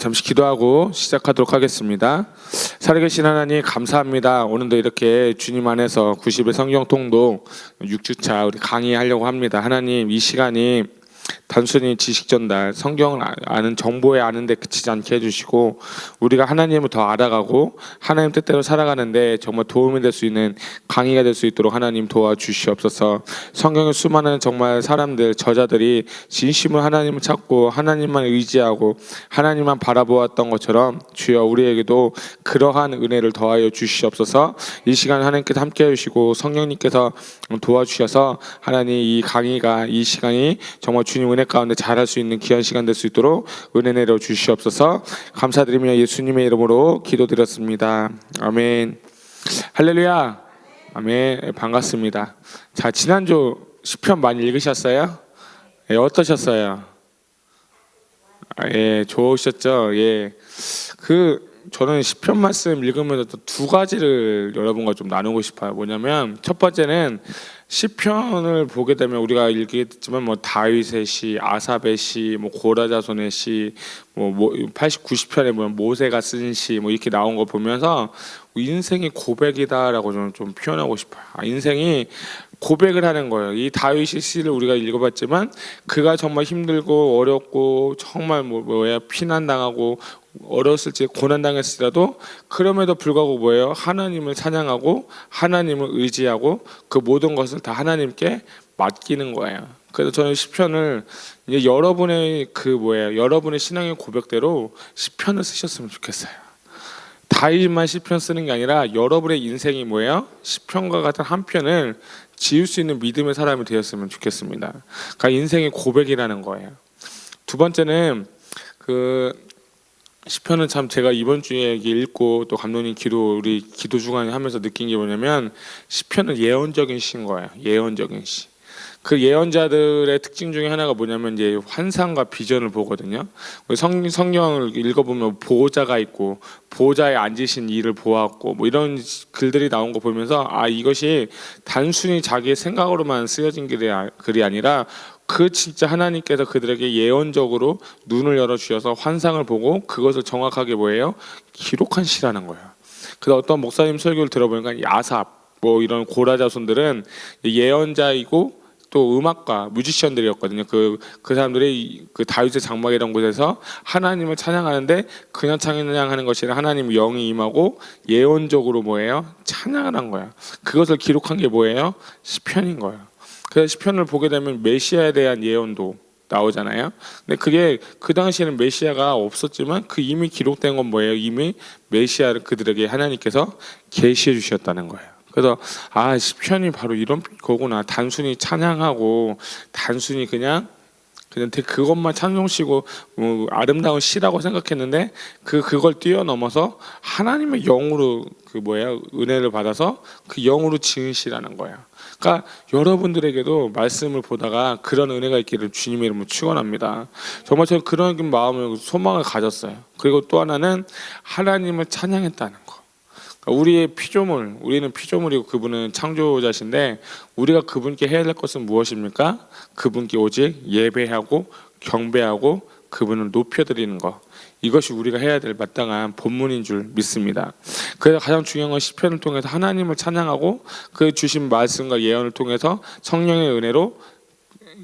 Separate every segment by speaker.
Speaker 1: 잠시 기도하고 시작하도록 하겠습니다. 살아계신 하나님 감사합니다. 오늘도 이렇게 주님 안에서 90일 성경 통독 6주차 우리 강의하려고 합니다. 하나님 이 시간이 단순히 지식 전달, 성경을 아는 정보에 아는데 그치지 않게 해주시고 우리가 하나님을 더 알아가고 하나님 뜻대로 살아가는데 정말 도움이 될 수 있는 강의가 될 수 있도록 하나님 도와주시옵소서. 성경의 수많은 정말 사람들, 저자들이 진심으로 하나님을 찾고 하나님만 의지하고 하나님만 바라보았던 것처럼 주여 우리에게도 그러한 은혜를 더하여 주시옵소서. 이 시간 하나님께서 함께 해주시고 성령님께서 도와주셔서 하나님 이 강의가 이 시간이 정말 주님 은혜 가운데 잘할 수 있는 귀한 시간 될 수 있도록 은혜 내려 주시옵소서. 감사드리며 예수님의 이름으로 기도드렸습니다. 아멘. 할렐루야. 아멘. 반갑습니다. 자, 지난주 시편 많이 읽으셨어요? 예, 어떠셨어요? 예, 좋으셨죠? 예. 저는 시편 말씀 읽으면서 또 두 가지를 여러분과 좀 나누고 싶어요. 뭐냐면 첫 번째는 시편을 보게 되면 우리가 읽겠지만 뭐 다윗의 시, 아삽의 시, 뭐 고라자손의 시, 뭐 80, 90편에 보면 모세가 쓴 시, 뭐 이렇게 나온 거 보면서 인생이 고백이다라고 저는 좀 표현하고 싶어요. 인생이 고백을 하는 거예요. 이 다윗의 시를 우리가 읽어봤지만 그가 정말 힘들고 어렵고 정말 피난당하고 어렸을 때 고난당했을지라도 그럼에도 불구하고 뭐예요? 하나님을 찬양하고 하나님을 의지하고 그 모든 것을 다 하나님께 맡기는 거예요. 그래서 저는 시편을 이제 여러분의 여러분의 신앙의 고백대로 시편을 쓰셨으면 좋겠어요. 다윗만 시편 쓰는 게 아니라 여러분의 인생이 뭐예요? 시편과 같은 한 편을 지을 수 있는 믿음의 사람이 되었으면 좋겠습니다. 그러니까 인생의 고백이라는 거예요. 두 번째는 시편은 참 제가 이번 주에 읽고 또 감독님 우리 기도 주간에 하면서 느낀 게 뭐냐면 시편은 예언적인 시인 거예요. 예언적인 시. 그 예언자들의 특징 중에 하나가 뭐냐면 이제 환상과 비전을 보거든요. 성경을 읽어보면 보호자가 있고 보호자에 앉으신 이를 보았고 뭐 이런 글들이 나온 거 보면서 이것이 단순히 자기의 생각으로만 쓰여진 글이 아니라 그 진짜 하나님께서 그들에게 예언적으로 눈을 열어주셔서 환상을 보고 그것을 정확하게 기록한 시라는 거예요. 그래서 어떤 목사님 설교를 들어보니까 이 아삽 이런 고라자손들은 예언자이고 또 음악가, 뮤지션들이었거든요. 그 사람들이 그 다윗의 장막이라는 곳에서 하나님을 찬양하는데 그냥 찬양하는 것이 아니라 하나님 영이 임하고 예언적으로 찬양을 한 거야. 그것을 기록한 게 시편인 거예요. 그래서 시편을 보게 되면 메시아에 대한 예언도 나오잖아요. 근데 그게 그 당시에는 메시아가 없었지만 이미 기록된 건 이미 메시아를 그들에게 하나님께서 계시해 주셨다는 거예요. 그래서 시편이 바로 이런 거구나. 단순히 찬양하고 단순히 그냥 그것만 찬송시고 아름다운 시라고 생각했는데 그걸 뛰어넘어서 하나님의 영으로 은혜를 받아서 그 영으로 지은 시라는 거예요. 그러니까 여러분들에게도 말씀을 보다가 그런 은혜가 있기를 주님의 이름으로 축원합니다. 정말 저는 그런 마음을 소망을 가졌어요. 그리고 또 하나는 하나님을 찬양했다는 거. 우리는 피조물이고 그분은 창조자신데 우리가 그분께 해야 될 것은 무엇입니까? 그분께 오직 예배하고 경배하고 그분을 높여드리는 것. 이것이 우리가 해야 될 마땅한 본문인 줄 믿습니다. 그래서 가장 중요한 건 시편을 통해서 하나님을 찬양하고 그 주신 말씀과 예언을 통해서 성령의 은혜로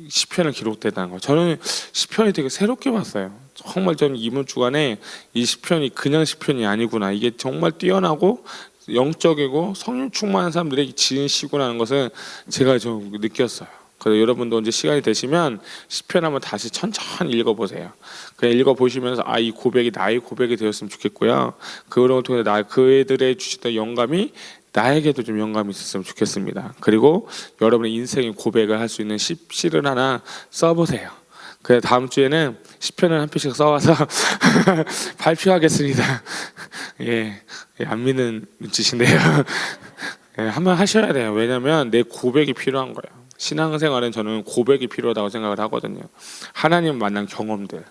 Speaker 1: 시편을 기록되다는 거. 저는 시편이 되게 새롭게 봤어요. 정말 저는 이번 주간에 이 시편이 그냥 시편이 아니구나. 이게 정말 뛰어나고 영적이고 성령 충만한 사람들에게 지은 시구나는 것을 제가 좀 느꼈어요. 그래서 여러분도 언제 시간이 되시면 시편 한번 다시 천천히 읽어보세요. 그냥 읽어보시면서 이 고백이 나의 고백이 되었으면 좋겠고요. 그걸 통해 그들의 주셨던 영감이 나에게도 좀 영감이 있었으면 좋겠습니다. 그리고 여러분의 인생의 고백을 할 수 있는 시를 하나 써보세요. 그래서 다음 주에는 시편을 한 편씩 써와서 발표하겠습니다. 안 믿는 짓인데요. 한번 하셔야 돼요. 왜냐하면 내 고백이 필요한 거예요. 신앙생활은 저는 고백이 필요하다고 생각을 하거든요. 하나님 만난 경험들,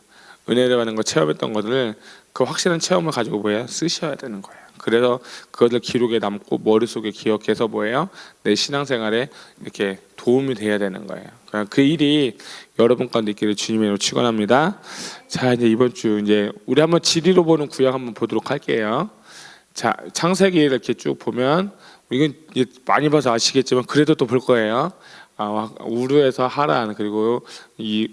Speaker 1: 은혜를 받는 거 체험했던 것들을 그 확실한 체험을 가지고 쓰셔야 되는 거예요. 그래서 그것을 기록에 남고 머릿속에 기억해서 뭐예요? 내 신앙생활에 이렇게 도움이 돼야 되는 거예요. 그 일이 여러분 가운데 있기를 주님의 이름으로 축원합니다. 자, 이제 이번 주 이제 우리 한번 지리로 보는 구약 한번 보도록 할게요. 자, 창세기 이렇게 쭉 보면 이건 많이 봐서 아시겠지만 그래도 또 볼 거예요. 우르에서 하란, 그리고 이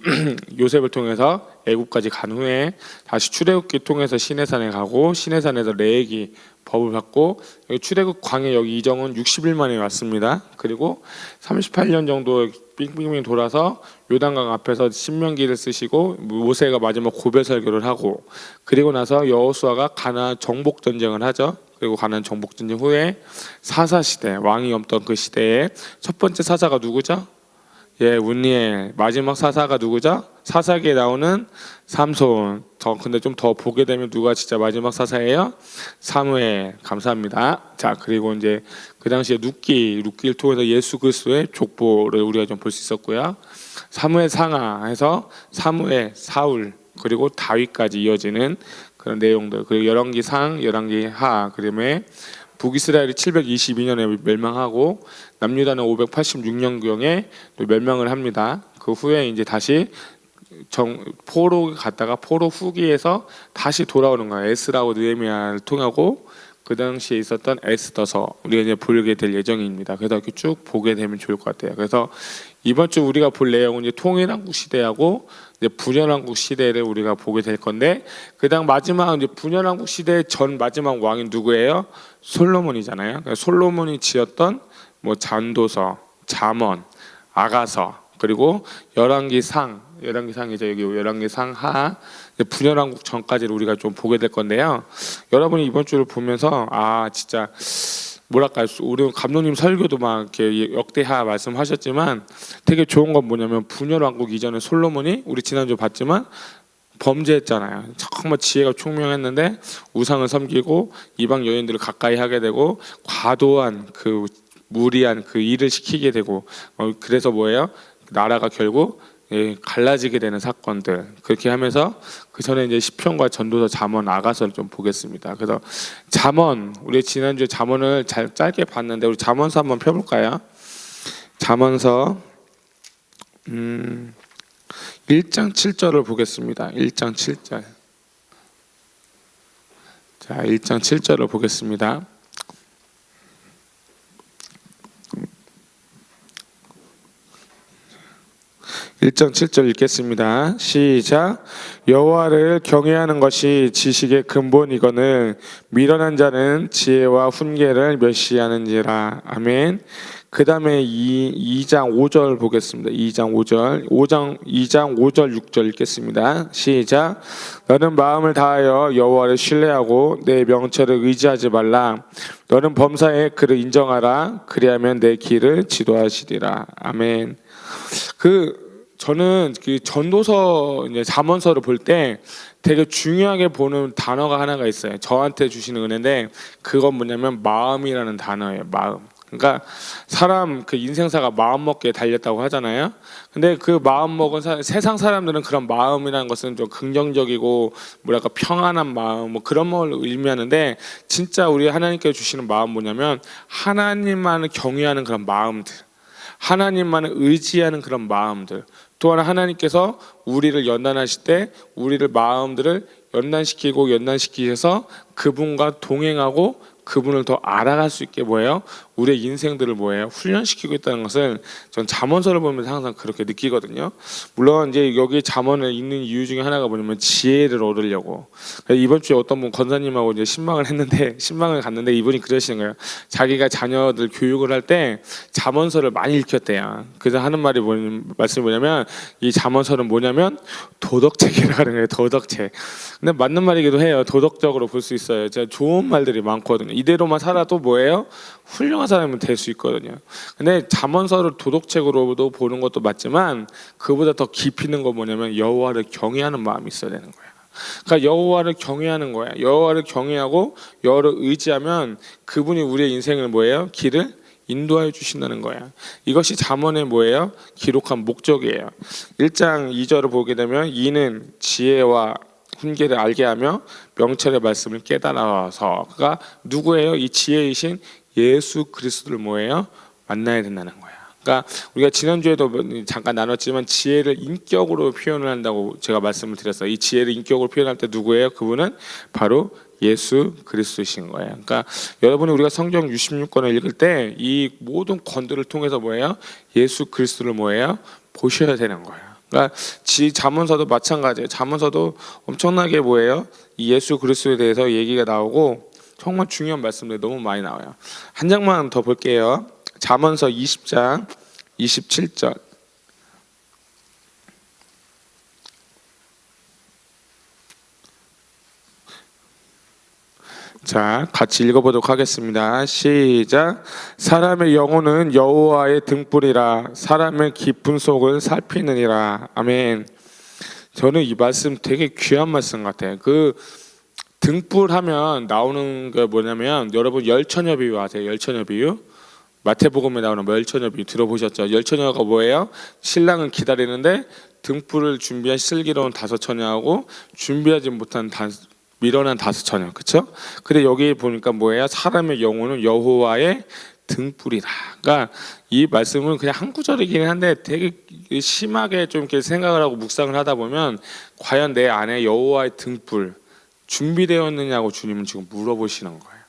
Speaker 1: 요셉을 통해서 애굽까지 간 후에 다시 출애굽기 통해서 시내산에 가고, 시내산에서 레위기 법을 받고, 출애굽 광야 여기 이정은 60일 만에 왔습니다. 그리고 38년 정도 빙빙빙 돌아서 요단강 앞에서 신명기를 쓰시고, 모세가 마지막 고별 설교를 하고, 그리고 나서 여호수아가 가나안 정복 전쟁을 하죠. 그리고 가나안 정복 전쟁 후에 사사 시대, 왕이 없던 그 시대에 첫 번째 사사가 누구죠? 예, 운니엘. 마지막 사사가 누구죠? 사사기에 나오는 삼손. 근데 좀 더 보게 되면 누가 진짜 마지막 사사예요? 사무엘. 감사합니다. 자, 그리고 이제 그 당시에 룻기를 통해서 예수 그리스도의 족보를 우리가 좀 볼 수 있었고요. 사무엘 상하에서 사무엘, 사울, 그리고 다윗까지 이어지는 그런 내용들. 그리고 열왕기 상, 열왕기 하. 그다음에 북이스라엘이 722년에 멸망하고 남유다는 586년경에 멸망을 합니다. 그 후에 이제 다시 포로 갔다가 포로 후기에서 다시 돌아오는 거예요. 에스라하고 느헤미야를 통하고 그 당시에 있었던 에스더서 우리가 이제 보게 될 예정입니다. 그래서 이렇게 쭉 보게 되면 좋을 것 같아요. 그래서 이번 주 우리가 볼 내용은 이제 통일한국 시대하고 이제 분열한국 시대를 우리가 보게 될 건데, 그다음 마지막 이제 분열한국 시대 전 마지막 왕이 누구예요? 솔로몬이잖아요. 그러니까 솔로몬이 지었던 뭐 잔도서, 잠언, 아가서, 그리고 열왕기상이죠. 여기 열왕기상 하, 분열왕국 전까지를 우리가 좀 보게 될 건데요. 여러분이 이번 주를 보면서 진짜 뭐랄까, 우리 감독님 설교도 막 이렇게 역대하 말씀하셨지만 되게 좋은 건 뭐냐면 분열왕국 이전에 솔로몬이 우리 지난주 봤지만 범죄했잖아요. 정말 지혜가 총명했는데 우상을 섬기고 이방 여인들을 가까이 하게 되고 과도한 그 무리한 그 일을 시키게 되고, 그래서 뭐예요? 나라가 결국 갈라지게 되는 사건들. 그렇게 하면서 그 전에 이제 시편과 전도서, 잠언, 아가서를 좀 보겠습니다. 그래서 잠언, 우리 지난주에 잠언을 짧게 봤는데 우리 잠언서 한번 펴볼까요? 잠언서 1장 7절을 보겠습니다. 1장 7절. 자, 1장 7절을 보겠습니다. 1장 7절 읽겠습니다. 시작. 여호와를 경외하는 것이 지식의 근본이거늘 미련한 자는 지혜와 훈계를 멸시하는지라. 아멘. 그 다음에 2장 5절 보겠습니다. 2장 5절 6절 읽겠습니다. 시작. 너는 마음을 다하여 여호와를 신뢰하고 내 명철을 의지하지 말라. 너는 범사에 그를 인정하라. 그리하면 내 길을 지도하시리라. 아멘. 저는 그 전도서, 이제 잠언서를 볼 때 되게 중요하게 보는 단어가 하나가 있어요. 저한테 주시는 은혜인데 그건 뭐냐면 마음이라는 단어예요. 마음. 그러니까 사람 그 인생사가 마음 먹기에 달렸다고 하잖아요. 근데 그 마음 먹은 세상 사람들은 그런 마음이라는 것은 좀 긍정적이고 뭐랄까 평안한 마음 뭐 그런 걸 의미하는데, 진짜 우리 하나님께서 주시는 마음 뭐냐면 하나님만을 경외하는 그런 마음들, 하나님만을 의지하는 그런 마음들, 또 하나 하나님께서 우리를 연단하실 때 우리를 마음들을 연단시키셔서 그분과 동행하고 그분을 더 알아갈 수 있게 뭐예요? 우리의 인생들을 뭐예요? 훈련시키고 있다는 것을 전 잠언서를 보면서 항상 그렇게 느끼거든요. 물론 이제 여기 잠언을 읽는 이유 중에 하나가 뭐냐면 지혜를 얻으려고. 이번 주에 어떤 분 권사님하고 이제 신방을 갔는데 이분이 그러시는 거예요. 자기가 자녀들 교육을 할 때 잠언서를 많이 읽혔대요. 그래서 하는 말씀이 뭐냐면 이 잠언서는 뭐냐면 도덕책이라고 하는 거예요. 도덕책. 근데 맞는 말이기도 해요. 도덕적으로 볼 수 있어요. 진짜 좋은 말들이 많거든요. 이대로만 살아도 뭐예요? 훌륭한 사람이 될 수 있거든요. 근데 잠언서를 도덕책으로도 보는 것도 맞지만 그보다 더 깊이 있는 건 뭐냐면 여호와를 경외하는 마음이 있어야 되는 거예요. 그러니까 여호와를 경외하는 거야. 여호와를 경외하고 여호와를 의지하면 그분이 우리의 인생을 뭐예요? 길을 인도하여 주신다는 거야. 이것이 잠언의 뭐예요? 기록한 목적이에요. 1장 2절을 보게 되면 이는 지혜와 훈계를 알게 하며 명철의 말씀을 깨달아서 그가 누구예요? 이 지혜이신 예수 그리스도를 뭐예요? 만나야 된다는 거야. 그러니까 우리가 지난주에도 잠깐 나눴지만 지혜를 인격으로 표현을 한다고 제가 말씀을 드렸어요. 이 지혜를 인격으로 표현할 때 누구예요? 그분은 바로 예수 그리스도이신 거예요. 그러니까 여러분이 우리가 성경 66권을 읽을 때 이 모든 권들을 통해서 뭐예요? 예수 그리스도를 뭐예요? 보셔야 되는 거예요. 그러니까 잠언서도 마찬가지예요. 잠언서도 엄청나게 뭐예요? 이 예수 그리스도에 대해서 얘기가 나오고 정말 중요한 말씀들이 너무 많이 나와요. 한 장만 더 볼게요. 잠언서 20장 27절. 자, 같이 읽어보도록 하겠습니다. 시작. 사람의 영혼은 여호와의 등불이라 사람의 깊은 속을 살피느니라. 아멘. 저는 이 말씀 되게 귀한 말씀 같아요. 그 등불 하면 나오는 게 뭐냐면 여러분 열처녀 비유 아세요? 열처녀 비유? 마태복음에 나오는 열처녀 비유 들어보셨죠? 열처녀가 뭐예요? 신랑을 기다리는데 등불을 준비한 슬기로운 다섯 처녀하고 준비하지 못한 미련한 다섯 처녀, 그렇죠? 근데 여기 보니까 뭐예요? 사람의 영혼은 여호와의 등불이다. 그러니까 이 말씀은 그냥 한 구절이긴 한데 되게 심하게 좀 이렇게 생각을 하고 묵상을 하다 보면 과연 내 안에 여호와의 등불 준비되었느냐고 주님은 지금 물어보시는 거예요.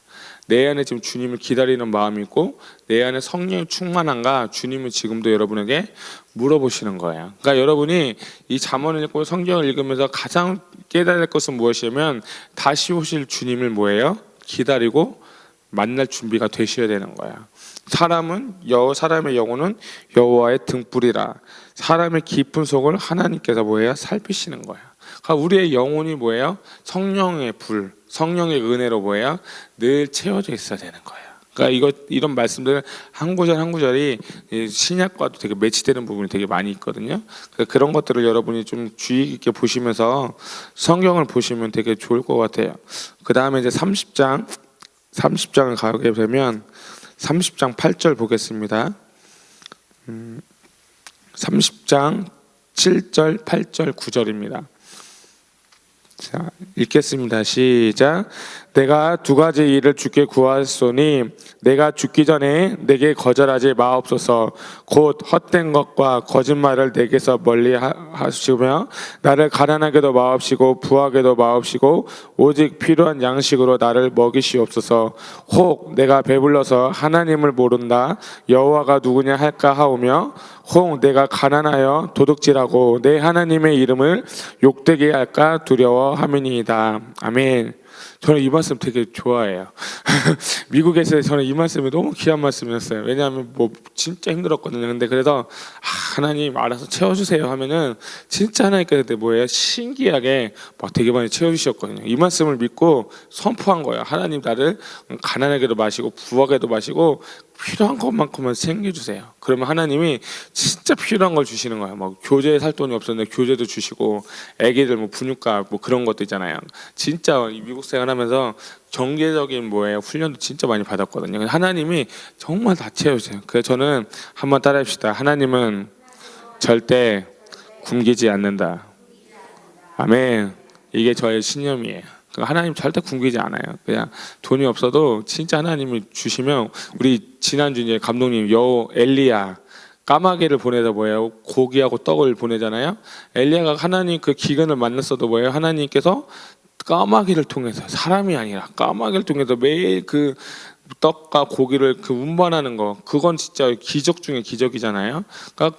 Speaker 1: 내 안에 지금 주님을 기다리는 마음이 있고 내 안에 성령이 충만한가 주님은 지금도 여러분에게 물어보시는 거예요. 그러니까 여러분이 이 잠언을 읽고 성경을 읽으면서 가장 깨달아야 할 것은 무엇이냐면 다시 오실 주님을 뭐예요? 기다리고 만날 준비가 되셔야 되는 거예요. 사람의 영혼은 여호와의 등불이라 사람의 깊은 속을 하나님께서 뭐예요? 살피시는 거예요. 그러니까 우리의 영혼이 뭐예요? 성령의 불, 성령의 은혜로 뭐예요? 늘 채워져 있어야 되는 거예요. 그러니까 이런 말씀들 한 구절 한 구절이 신약과도 되게 매치되는 부분이 되게 많이 있거든요. 그러니까 그런 것들을 여러분이 좀 주의 깊게 보시면서 성경을 보시면 되게 좋을 것 같아요. 그 다음에 이제 30장을 가게 되면 30장 8절 보겠습니다. 30장 7절, 8절, 9절입니다. 자, 읽겠습니다. 시작. 내가 두 가지 일을 주께 구하소니 내가 죽기 전에 내게 거절하지 마옵소서. 곧 헛된 것과 거짓말을 내게서 멀리 하시며 나를 가난하게도 마옵시고 부하게도 마옵시고 오직 필요한 양식으로 나를 먹이시옵소서. 혹 내가 배불러서 하나님을 모른다 여호와가 누구냐 할까 하오며 혹 내가 가난하여 도둑질하고 내 하나님의 이름을 욕되게 할까 두려워함이니이다. 아멘. 저는 이 말씀 되게 좋아해요. 미국에서 저는 이 말씀이 너무 귀한 말씀이었어요. 왜냐하면 뭐 진짜 힘들었거든요. 근데 그래서 하나님 알아서 채워주세요 하면은 진짜 하나님께서 뭐예요? 신기하게 막 되게 많이 채워주셨거든요. 이 말씀을 믿고 선포한 거예요. 하나님 나를 가난하게도 마시고 부하게도 마시고 필요한 것만큼만 챙겨주세요. 그러면 하나님이 진짜 필요한 걸 주시는 거예요. 뭐 교재에 살 돈이 없었는데 교재도 주시고 애기들 뭐 분유값 뭐 그런 것도 있잖아요. 진짜 미국 생활하면서 경제적인 뭐예요 훈련도 진짜 많이 받았거든요. 하나님이 정말 다 채워주세요. 그래서 저는 한번 따라합시다. 하나님은 절대 굶기지 않는다. 아멘. 이게 저의 신념이에요. 하나님 절대 굶기지 않아요. 그냥 돈이 없어도 진짜 하나님이 주시면 우리 지난주 이제 감독님 엘리야 까마귀를 보내서 뭐예요? 고기하고 떡을 보내잖아요. 엘리야가 하나님 그 기근을 만났어도 뭐예요? 하나님께서 까마귀를 통해서 사람이 아니라 까마귀를 통해서 매일 그 떡과 고기를 그 운반하는 거 그건 진짜 기적 중에 기적이잖아요. 그러니까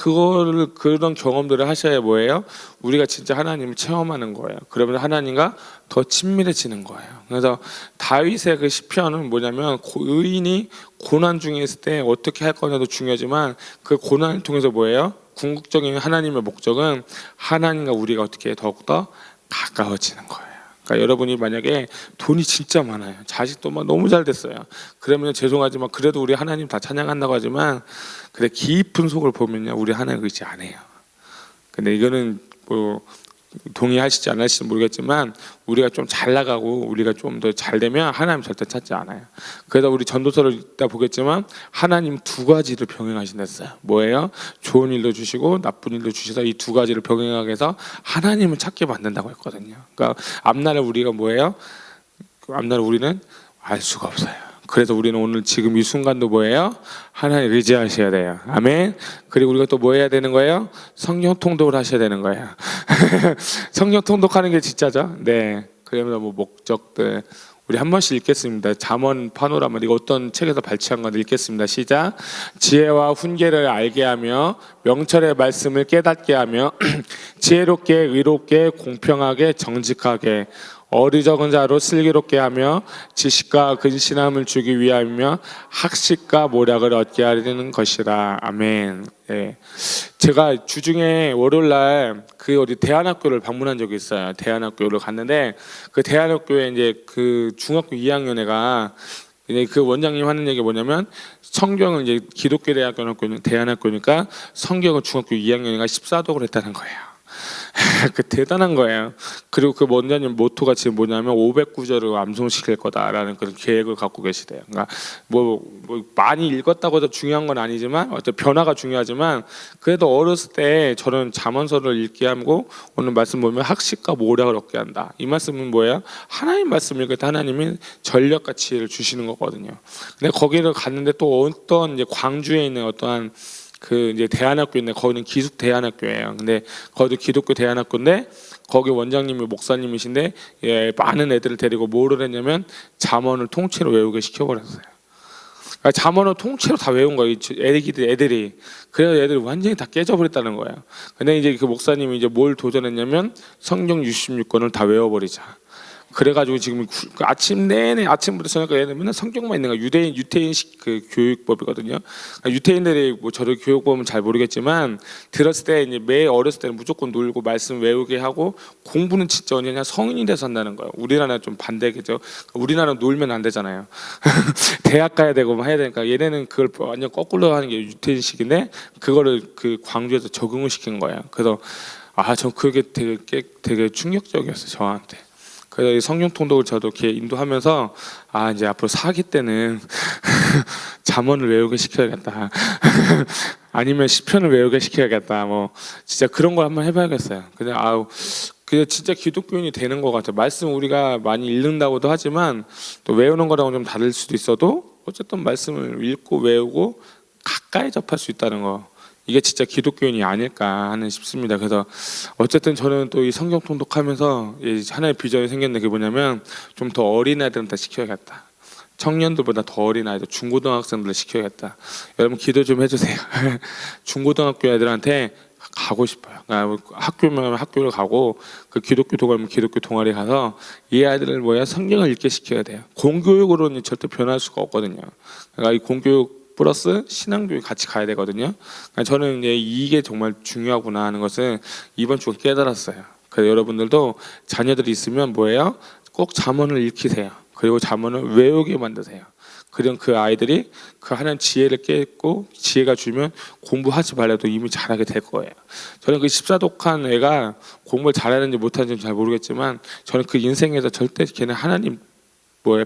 Speaker 1: 그런 경험들을 하셔야 뭐예요? 우리가 진짜 하나님을 체험하는 거예요. 그러면 하나님과 더 친밀해지는 거예요. 그래서 다윗의 그 시편은 뭐냐면 의인이 고난 중에 있을 때 어떻게 할 거냐도 중요하지만 그 고난을 통해서 뭐예요? 궁극적인 하나님의 목적은 하나님과 우리가 어떻게 더욱더 가까워지는 거예요. 그러니까 여러분이 만약에 돈이 진짜 많아요. 자식도 막 너무 잘 됐어요. 그러면 죄송하지만 그래도 우리 하나님 다 찬양한다고 하지만 그래 깊은 속을 보면요 우리 하나님 그렇지 않아요. 근데 이거는 뭐 동의하실지 안 하실지 모르겠지만 우리가 좀 잘 나가고 우리가 좀 더 잘 되면 하나님 절대 찾지 않아요. 그래서 우리 전도서를 읽다 보겠지만 하나님 두 가지를 병행하신댔어요. 뭐예요? 좋은 일도 주시고 나쁜 일도 주셔서 이 두 가지를 병행하게 해서 하나님을 찾게 만든다고 했거든요. 그러니까 앞날에 우리가 뭐예요? 앞날에 우리는 알 수가 없어요. 그래서 우리는 오늘 지금 이 순간도 뭐예요? 하나님 의지하셔야 돼요. 아멘. 그리고 우리가 또 뭐 해야 되는 거예요? 성령 통독을 하셔야 되는 거예요. 성령 통독하는 게 진짜죠. 네. 그러면 뭐 목적들 우리 한 번씩 읽겠습니다. 잠언 파노라마 이거 어떤 책에서 발췌한 건데 읽겠습니다. 시작. 지혜와 훈계를 알게 하며 명철의 말씀을 깨닫게 하며 지혜롭게 의롭게 공평하게 정직하게 어리석은 자로 슬기롭게 하며 지식과 근신함을 주기 위하며 학식과 모략을 얻게 하려는 것이라. 아멘. 네. 제가 주중에 월요일날 그 어디 대안학교를 방문한 적이 있어요. 대안학교를 갔는데 그 대안학교에 이제 그 중학교 2학년 애가 그 원장님 하는 얘기가 뭐냐면 성경을 이제 기독교 대안학교니까 성경을 중학교 2학년이가 14독을 했다는 거예요. 그 대단한 거예요. 그리고 그 원장님 모토가 지금 뭐냐면 500구절을 암송시킬 거다라는 그런 계획을 갖고 계시대요. 그러니까 뭐 많이 읽었다고 해서 중요한 건 아니지만 어떤 변화가 중요하지만 그래도 어렸을 때 저는 잠언서를 읽게 하고 오늘 말씀 보면 학식과 모략을 얻게 한다. 이 말씀은 뭐예요? 하나님 말씀을 읽을 때 하나님이 전력과 지혜를 주시는 거거든요. 근데 거기를 갔는데 또 어떤 이제 광주에 있는 어떠한 그 이제 대안학교인데 거기는 기숙 대안학교예요. 근데 거기도 기독교 대안학교인데 거기 원장님이 목사님이신데 많은 애들을 데리고 뭐를 했냐면 잠언을 통째로 외우게 시켜버렸어요. 그러니까 잠언을 통째로 다 외운 거예요. 애들이. 그래서 애들이 완전히 다 깨져버렸다는 거예요. 근데 이제 그 목사님이 이제 뭘 도전했냐면 성경 66권을 다 외워버리자. 그래가지고 지금 아침 내내 아침부터 저녁까지 얘는 맨날 성경만 있는 거야. 유태인식 그 교육법이거든요. 그러니까 유태인들이 뭐 저를 교육법은 잘 모르겠지만 들었을 때 이제 매 어렸을 때는 무조건 놀고 말씀 외우게 하고 공부는 진짜 언제냐 성인이 돼서 한다는 거예요. 우리나라는 좀 반대겠죠. 우리나라는 놀면 안 되잖아요. 대학 가야 되고 뭐 해야 되니까 얘네는 그걸 완전 거꾸로 하는 게 유태인식인데 그거를 그 광주에서 적응을 시킨 거예요. 그래서 전 그게 되게 충격적이었어요 저한테. 그래서 성령 통독을 저도 이렇게 인도하면서 이제 앞으로 사기 때는 잠언을 외우게 시켜야겠다. 아니면 시편을 외우게 시켜야겠다. 뭐 진짜 그런 걸 한번 해봐야겠어요. 근데 그게 진짜 기독교인이 되는 것 같아요. 말씀 우리가 많이 읽는다고도 하지만 또 외우는 거랑은 좀 다를 수도 있어도 어쨌든 말씀을 읽고 외우고 가까이 접할 수 있다는 거. 이게 진짜 기독교인이 아닐까 하는 싶습니다. 그래서 어쨌든 저는 또 이 성경 통독하면서 하나의 비전이 생겼는데 그게 뭐냐면 좀 더 어린 아이들한테 시켜야겠다. 청년들보다 더 어린 아이들, 중고등학생들 시켜야겠다. 여러분 기도 좀 해주세요. 중고등학교 애들한테 가고 싶어요. 그러니까 학교면 학교를 가고 그 기독교 동아리면 기독교 동아리 가서 이 아이들을 성경을 읽게 시켜야 돼요. 공교육으로는 절대 변할 수가 없거든요. 그러니까 이 공교육 플러스 신앙교육 같이 가야 되거든요. 그러니까 저는 이제 이게 정말 중요하구나 하는 것을 이번 주에 깨달았어요. 그래서 여러분들도 자녀들이 있으면 꼭 잠언을 읽히세요. 그리고 잠언을 외우게 만드세요. 그럼 그 아이들이 그 하나님 지혜를 깨고 지혜가 주면 공부하지 말라도 이미 잘하게 될 거예요. 저는 그 14독한 애가 공부를 잘하는지 못하는지 잘 모르겠지만 저는 그 인생에서 절대 걔는 하나님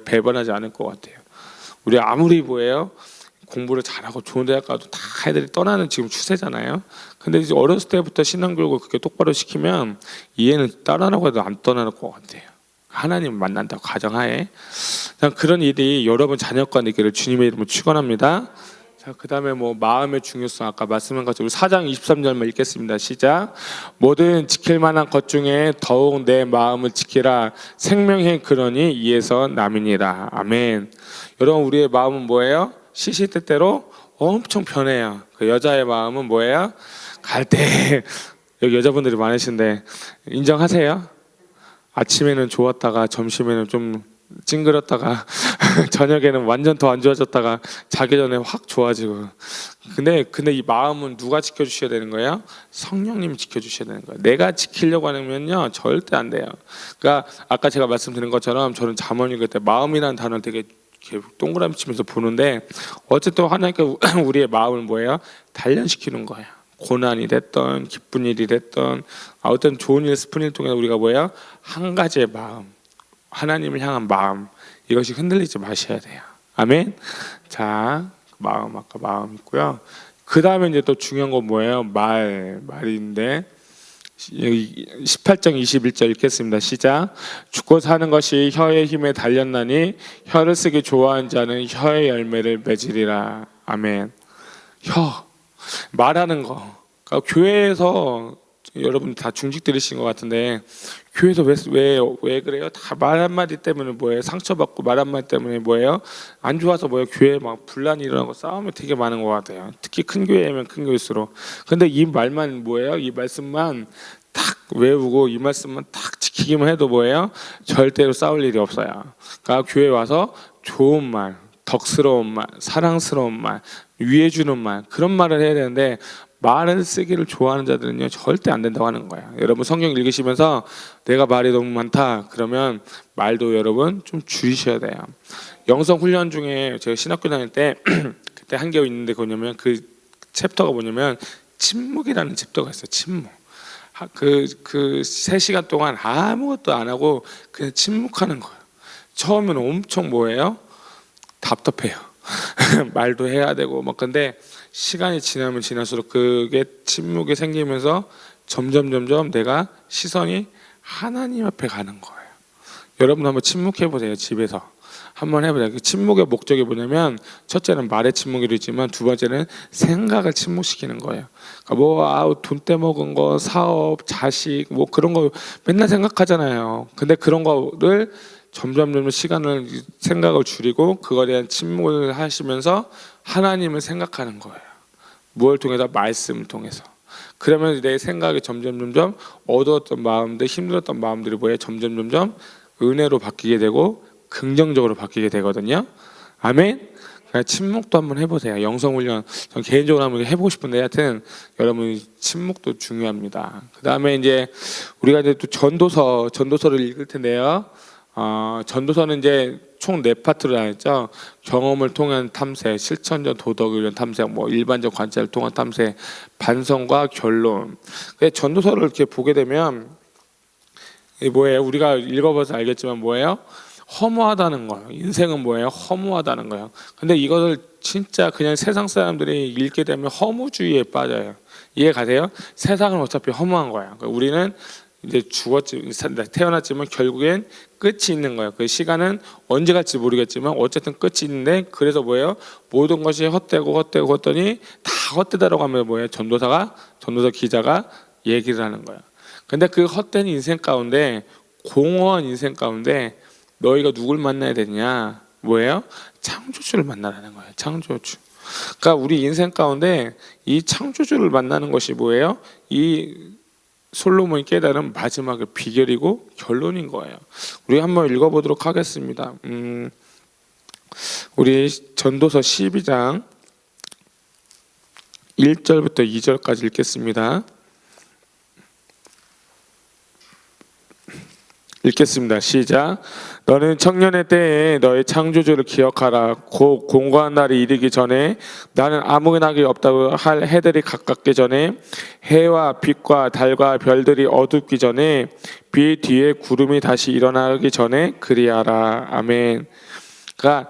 Speaker 1: 배반하지 않을 것 같아요. 우리 아무리 공부를 잘하고 좋은 대학 가도 다 애들이 떠나는 지금 추세잖아요. 근데 이제 어렸을 때부터 신앙교육을 그렇게 똑바로 시키면 얘는 따라라고 해도 안 떠날 것 같아요. 하나님 만난다고 가정하에 그런 일이 여러분 자녀과 되기를 주님의 이름으로 축원합니다. 자, 그다음에 마음의 중요성 아까 말씀한 것처럼 4장 23절만 읽겠습니다. 시작. 모든 지킬 만한 것 중에 더욱 내 마음을 지키라. 생명의 근원이 이에서 남이니라. 아멘. 여러분 우리의 마음은 뭐예요? 시시때때로 엄청 변해요. 그 여자의 마음은 뭐예요? 갈 때 여기 여자분들이 많으신데 인정하세요? 아침에는 좋았다가 점심에는 좀 찡그렸다가 저녁에는 완전 더 안 좋아졌다가 자기 전에 확 좋아지고. 근데 이 마음은 누가 지켜주셔야 되는 거예요? 성령님이 지켜주셔야 되는 거예요. 내가 지키려고 하면요 절대 안 돼요. 그러니까 아까 제가 말씀드린 것처럼 저는 잠언 읽을 때 마음이라는 단어를 되게 동그라미 치면서 보는데 어쨌든 하나님께 우리의 마음을 단련시키는 거예요. 고난이 됐던 기쁜 일이 됐던 어떤 좋은 일, 슬픈 일 통해 우리가 뭐예요? 한 가지의 마음, 하나님을 향한 마음, 이것이 흔들리지 마셔야 돼요. 아멘. 자, 마음, 아까 마음 있고요. 그 다음에 이제 또 중요한 건 뭐예요? 말인데 18장 21절 읽겠습니다. 시작. 죽고 사는 것이 혀의 힘에 달렸나니 혀를 쓰기 좋아하는 자는 혀의 열매를 맺으리라. 아멘. 혀, 말하는 거. 그러니까 교회에서 여러분 다 중직 들으신 것 같은데 교회에서 왜 그래요? 다 말 한마디 때문에 뭐예요? 상처받고 말 한마디 때문에 뭐예요? 안 좋아서 뭐예요? 교회에 막 분란이 일어나고 싸움이 되게 많은 것 같아요. 특히 큰 교회면 큰 교회일수록. 근데 이 말만 뭐예요? 이 말씀만 딱 외우고 이 말씀만 딱 지키기만 해도 뭐예요? 절대로 싸울 일이 없어요. 그러니까 교회 와서 좋은 말, 덕스러운 말, 사랑스러운 말, 위해주는 말, 그런 말을 해야 되는데 말을 쓰기를 좋아하는 자들은요 절대 안 된다고 하는 거예요. 여러분 성경 읽으시면서 내가 말이 너무 많다 그러면 말도 여러분 좀 줄이셔야 돼요. 영성 훈련 중에 제가 신학교 다닐 때 그때 한 개 있는데 뭐냐면 그 챕터가 뭐냐면 침묵이라는 챕터가 있어요. 침묵. 그 3시간 동안 아무것도 안 하고 그냥 침묵하는 거예요. 처음에는 엄청 뭐예요? 답답해요. 말도 해야 되고 막 근데 시간이 지나면 지날수록 그게 침묵이 생기면서 점점 내가 시선이 하나님 앞에 가는 거예요. 여러분 한번 침묵해 보세요. 집에서 한번 해보세요. 그 침묵의 목적이 뭐냐면 첫째는 말의 침묵이 있지만 두 번째는 생각을 침묵시키는 거예요. 그러니까 돈 떼먹은 거, 사업, 자식 뭐 그런 거 맨날 생각하잖아요. 근데 그런 거를 점점 시간을 생각을 줄이고 그거에 대한 침묵을 하시면서 하나님을 생각하는 거예요. 무엇을 통해서? 말씀을 통해서. 그러면 내 생각이 점점 어두웠던 마음들, 힘들었던 마음들이 뭐예요? 점점 은혜로 바뀌게 되고 긍정적으로 바뀌게 되거든요. 아멘. 그러니까 침묵도 한번 해보세요. 영성훈련 전 개인적으로 한번 해보고 싶은데 하여튼 여러분 침묵도 중요합니다. 그 다음에 이제 우리가 이제 또 전도서를 읽을 텐데요. 전도서는 이제 총 4파트로 나뉘었죠. 경험을 통한 탐색, 실천적 도덕을 위한 탐색, 뭐 일반적 관찰을 통한 탐색, 반성과 결론. 전도서를 이렇게 보게 되면 이게 뭐예요? 우리가 읽어봐서 알겠지만 뭐예요? 허무하다는 거예요. 인생은 뭐예요? 허무하다는 거예요. 근데 이것을 진짜 그냥 세상 사람들이 읽게 되면 허무주의에 빠져요. 이해 가세요? 세상은 어차피 허무한 거예요. 그러니까 우리는 이제 태어났지만 결국엔 끝이 있는 거예요. 그 시간은 언제 갈지 모르겠지만 어쨌든 끝이 있는데 그래서 뭐예요? 모든 것이 헛되고 했더니 다 헛되다라고 하면 뭐예요? 전도서 기자가 얘기를 하는 거예요. 근데 그 헛된 인생 가운데 공허한 인생 가운데 너희가 누굴 만나야 되냐? 뭐예요? 창조주를 만나라는 거예요. 창조주. 그러니까 우리 인생 가운데 이 창조주를 만나는 것이 뭐예요? 이 솔로몬이 깨달은 마지막의 비결이고 결론인 거예요. 우리 한번 읽어보도록 하겠습니다. 우리 전도서 12장 1절부터 2절까지 읽겠습니다. 읽겠습니다. 시작. 너는 청년의 때에 너의 창조주를 기억하라. 곧 공고한 날이 이르기 전에 나는 아무 낙이 없다고 할 해들이 가깝기 전에 해와 빛과 달과 별들이 어둡기 전에 비 뒤에 구름이 다시 일어나기 전에 그리하라. 아멘. 그러니까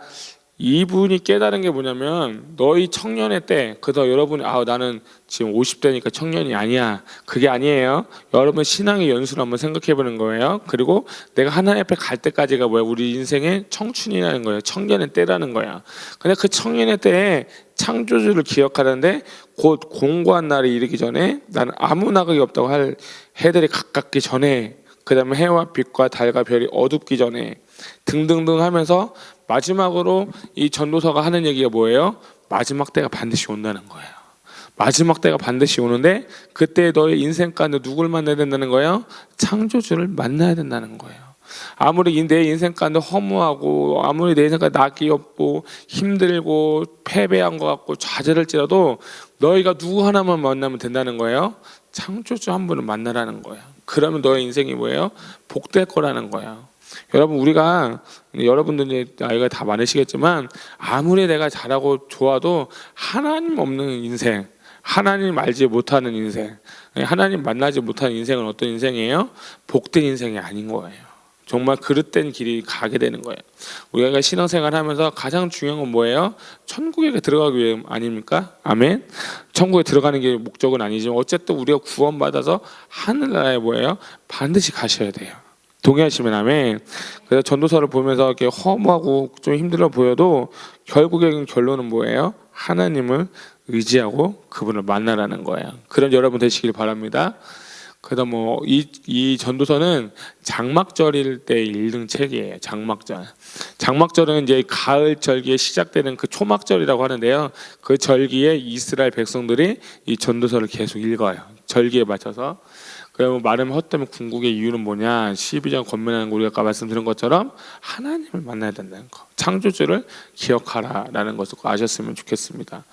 Speaker 1: 이분이 깨달은 게 뭐냐면 너희 청년의 때, 그래서 여러분이 나는 지금 50대니까 청년이 아니야, 그게 아니에요. 여러분 신앙의 연수를 한번 생각해 보는 거예요. 그리고 내가 하나님 앞에 갈 때까지가 뭐야? 우리 인생의 청춘이라는 거예요. 청년의 때라는 거야. 근데 그 청년의 때에 창조주를 기억하는데 곧 공고한 날이 이르기 전에 나는 아무 낙이 없다고 할 해들이 가깝기 전에, 그 다음에 해와 빛과 달과 별이 어둡기 전에 등등등 하면서 마지막으로 이 전도서가 하는 얘기가 뭐예요? 마지막 때가 반드시 온다는 거예요. 마지막 때가 반드시 오는데 그때 너의 인생 가운데 누굴 만나야 된다는 거예요? 창조주를 만나야 된다는 거예요. 아무리 내 인생 가운데 허무하고 아무리 내 인생 가운데 낙이 없고 힘들고 패배한 것 같고 좌절할지라도 너희가 누구 하나만 만나면 된다는 거예요? 창조주 한 분을 만나라는 거예요. 그러면 너의 인생이 뭐예요? 복될 거라는 거예요. 여러분, 여러분들이 나이가 다 많으시겠지만 아무리 내가 잘하고 좋아도 하나님 없는 인생, 하나님 알지 못하는 인생, 하나님 만나지 못하는 인생은 어떤 인생이에요? 복된 인생이 아닌 거예요. 정말 그릇된 길이 가게 되는 거예요. 우리가 신앙생활 하면서 가장 중요한 건 뭐예요? 천국에 들어가기 위해 아닙니까? 아멘. 천국에 들어가는 게 목적은 아니지만 어쨌든 우리가 구원받아서 하늘나라에 뭐예요? 반드시 가셔야 돼요. 동의하시면 아멘. 그래서 전도서를 보면서 이렇게 허무하고 좀 힘들어 보여도 결국에는 결론은 뭐예요? 하나님을 의지하고 그분을 만나라는 거예요. 그런 여러분 되시길 바랍니다. 그래서 뭐 이 전도서는 장막절일 때 읽는 책이에요. 장막절은 이제 가을 절기에 시작되는 그 초막절이라고 하는데요. 그 절기에 이스라엘 백성들이 이 전도서를 계속 읽어요. 절기에 맞춰서. 그러면 마름 헛되면 궁극의 이유는 뭐냐? 12장 권면하는 거 우리가 아까 말씀드린 것처럼 하나님을 만나야 된다는 거. 창조주를 기억하라라는 것을 꼭 아셨으면 좋겠습니다.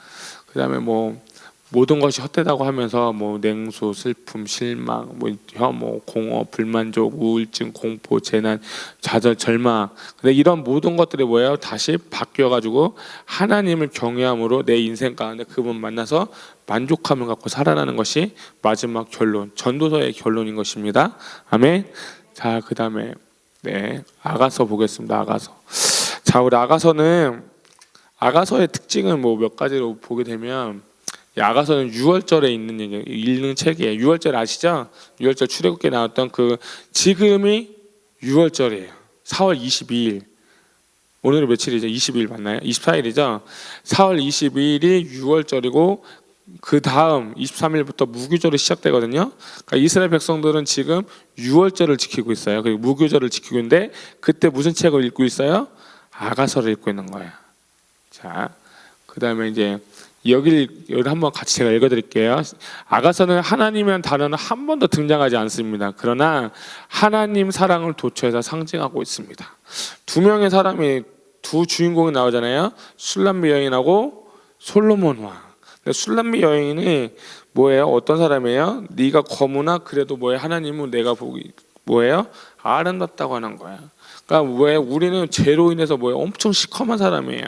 Speaker 1: 그다음에 뭐 모든 것이 헛되다고 하면서 뭐 냉소, 슬픔, 실망, 뭐 혐오, 공허, 불만족, 우울증, 공포, 재난, 좌절, 절망. 근데 이런 모든 것들이 뭐예요? 다시 바뀌어가지고 하나님을 경외함으로 내 인생 가운데 그분 만나서 만족함을 갖고 살아나는 것이 마지막 결론, 전도서의 결론인 것입니다. 아멘. 자, 그다음에 아가서 보겠습니다. 아가서. 자, 우리 아가서의 특징은 뭐 몇 가지로 보게 되면. 아가서는 6월절에 읽는 책이에요. 6월절 아시죠? 6월절 출애굽기에 나왔던 그 지금이 6월절이에요. 4월 22일. 오늘은 며칠이죠? 22일 맞나요? 24일이죠? 4월 22일이 6월절이고 그 다음 23일부터 무교절이 시작되거든요. 그러니까 이스라엘 백성들은 지금 6월절을 지키고 있어요. 그리고 무교절을 지키고 있는데 그때 무슨 책을 읽고 있어요? 아가서를 읽고 있는 거예요. 자, 그 다음에 이제 여기 한번 같이 제가 읽어드릴게요. 아가서는 하나님이라는 단어는 한 번도 등장하지 않습니다. 그러나 하나님 사랑을 도처에서 상징하고 있습니다. 두 명의 사람이 두 주인공이 나오잖아요. 술람미 여인하고 솔로몬 왕. 술람미 여인이 뭐예요? 어떤 사람이에요? 네가 거무나 그래도 뭐예요? 하나님은 내가 보기 뭐예요? 아름답다고 하는 거예요. 그러니까 왜 우리는 죄로 인해서 뭐예요? 엄청 시커먼 사람이에요.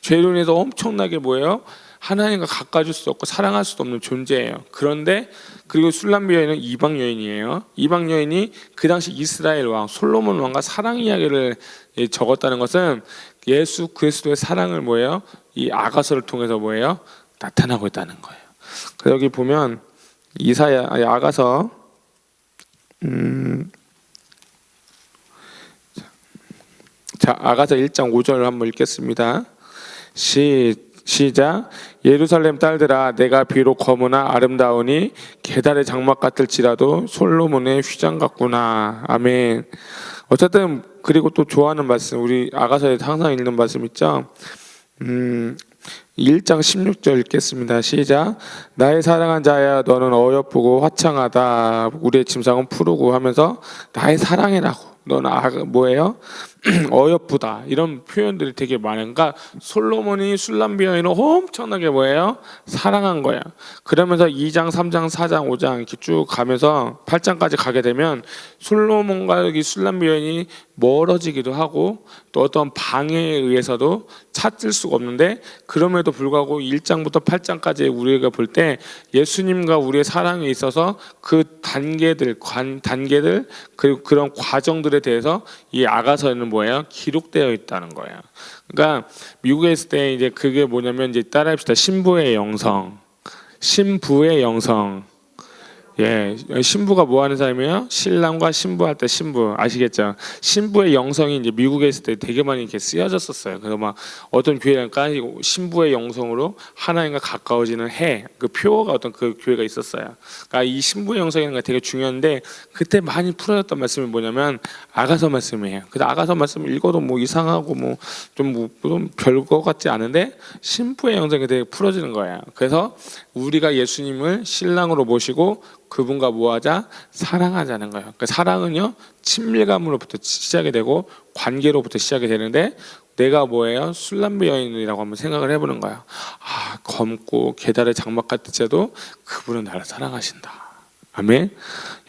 Speaker 1: 죄로 인해서 엄청나게 뭐예요? 하나님과 가까워질 수 없고 사랑할 수도 없는 존재예요. 그런데 그리고 술람미 여인은 이방 여인이에요. 이방 여인이 그 당시 이스라엘 왕 솔로몬 왕과 사랑 이야기를 적었다는 것은 예수 그리스도의 사랑을 뭐예요? 이 아가서를 통해서 뭐예요? 나타나고 있다는 거예요. 그래서 여기 보면 아가서 자, 아가서 1장 5절을 한번 읽겠습니다. 시작. 예루살렘 딸들아 내가 비록 거무나 아름다우니 계달의 장막 같을지라도 솔로몬의 휘장 같구나. 아멘. 어쨌든 그리고 또 좋아하는 말씀 우리 아가서에 항상 읽는 말씀 있죠. 1장 16절 읽겠습니다. 시작. 나의 사랑한 자야 너는 어여쁘고 화창하다. 우리의 침상은 푸르고 하면서 나의 사랑이라고. 너는 뭐예요? 어여쁘다. 이런 표현들이 되게 많아요. 그러니까 솔로몬이 술람미 여인을 엄청나게 뭐예요? 사랑한 거예요. 그러면서 2장, 3장, 4장, 5장 이렇게 쭉 가면서 8장까지 가게 되면 솔로몬과 여기 술람미 여인이 멀어지기도 하고 또 어떤 방해에 의해서도 찾을 수가 없는데 그럼에도 불구하고 1장부터 8장까지 우리가 볼 때 예수님과 우리의 사랑에 있어서 그 단계들 그리고 그런 과정들에 대해서 이 아가서에는 뭐예요? 기록되어 있다는 거예요. 그러니까 미국에 있을 때 이제 그게 뭐냐면 이제 따라합시다. 신부의 영성. 예, 신부가 뭐 하는 사람이에요? 신랑과 신부할 때 신부 아시겠죠? 신부의 영성이 이제 미국에 있을 때 되게 많이 이렇게 쓰여졌었어요. 그래서 막 어떤 교회랄까 신부의 영성으로 하나님과 가까워지는 그 표어가 어떤 그 교회가 있었어요. 그러니까 이 신부의 영성이라는 게 되게 중요한데 그때 많이 풀어졌던 말씀이 뭐냐면 아가서 말씀이에요. 그래서 아가서 말씀을 읽어도 뭐 이상하고 뭐 좀 별거 같지 않은데 신부의 영성이 되게 풀어지는 거예요. 그래서 우리가 예수님을 신랑으로 모시고 그분과 뭐하자? 사랑하자는 거예요. 그러니까 사랑은요 친밀감으로부터 시작이 되고 관계로부터 시작이 되는데 내가 뭐예요? 술람미 여인이라고 한번 생각을 해보는 거예요. 검고 계달의 장막 같을지라도 그분은 나를 사랑하신다. 아멘.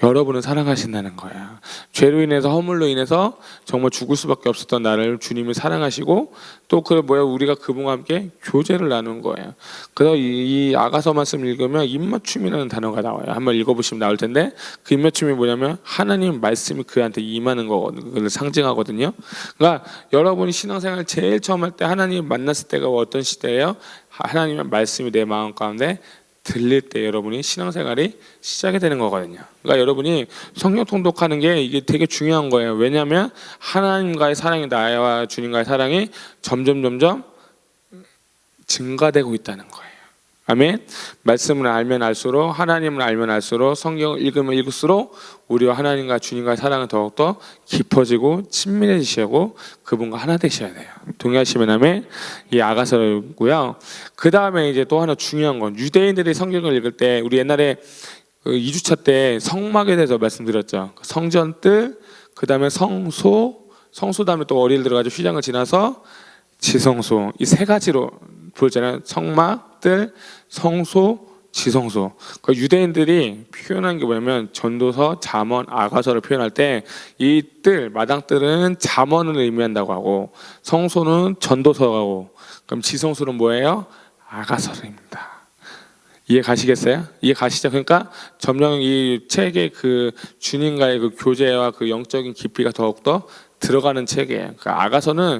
Speaker 1: 여러분을 사랑하신다는 거야. 죄로 인해서 허물로 인해서 정말 죽을 수밖에 없었던 나를 주님이 사랑하시고 또 우리가 그분과 함께 교제를 나눈 거예요. 그래서 이 아가서 말씀 읽으면 입맞춤이라는 단어가 나와요. 한번 읽어보시면 나올 텐데 그 입맞춤이 뭐냐면 하나님 말씀이 그한테 임하는 거거든요. 그걸 상징하거든요. 그러니까 여러분이 신앙생활 제일 처음 할 때 하나님 만났을 때가 어떤 시대예요? 하나님의 말씀이 내 마음 가운데 들릴 때 여러분이 신앙생활이 시작이 되는 거거든요. 그러니까 여러분이 성경 통독하는 게 이게 되게 중요한 거예요. 왜냐하면 하나님과의 사랑이 나와 주님과의 사랑이 점점 증가되고 있다는 거예요. 아멘. 말씀을 알면 알수록 하나님을 알면 알수록 성경을 읽으면 읽을수록 우리와 하나님과 주님과의 사랑은 더욱더 깊어지고 친밀해지시고 그분과 하나 되셔야 돼요. 동의하시면 아멘. 이 아가서고요. 그 다음에 이제 또 하나 중요한 건 유대인들이 성경을 읽을 때 우리 옛날에 2주차 때 성막에 대해서 말씀드렸죠. 성전뜰, 그 다음에 성소 다음에 또 어리를 들어가지고 휘장을 지나서 지성소, 이 세 가지로 보잖아요. 성막, 뜰, 성소, 지성소. 그 유대인들이 표현한 게 뭐냐면 전도서, 잠언, 아가서를 표현할 때 이 뜰, 마당뜰은 잠언을 의미한다고 하고 성소는 전도서하고 그럼 지성소는 뭐예요? 아가서입니다. 이해 가시겠어요? 이해 가시죠? 그러니까 점령 이 책의 그 주님과의 그 교제와 그 영적인 깊이가 더욱더 들어가는 책이에요. 그러니까 아가서는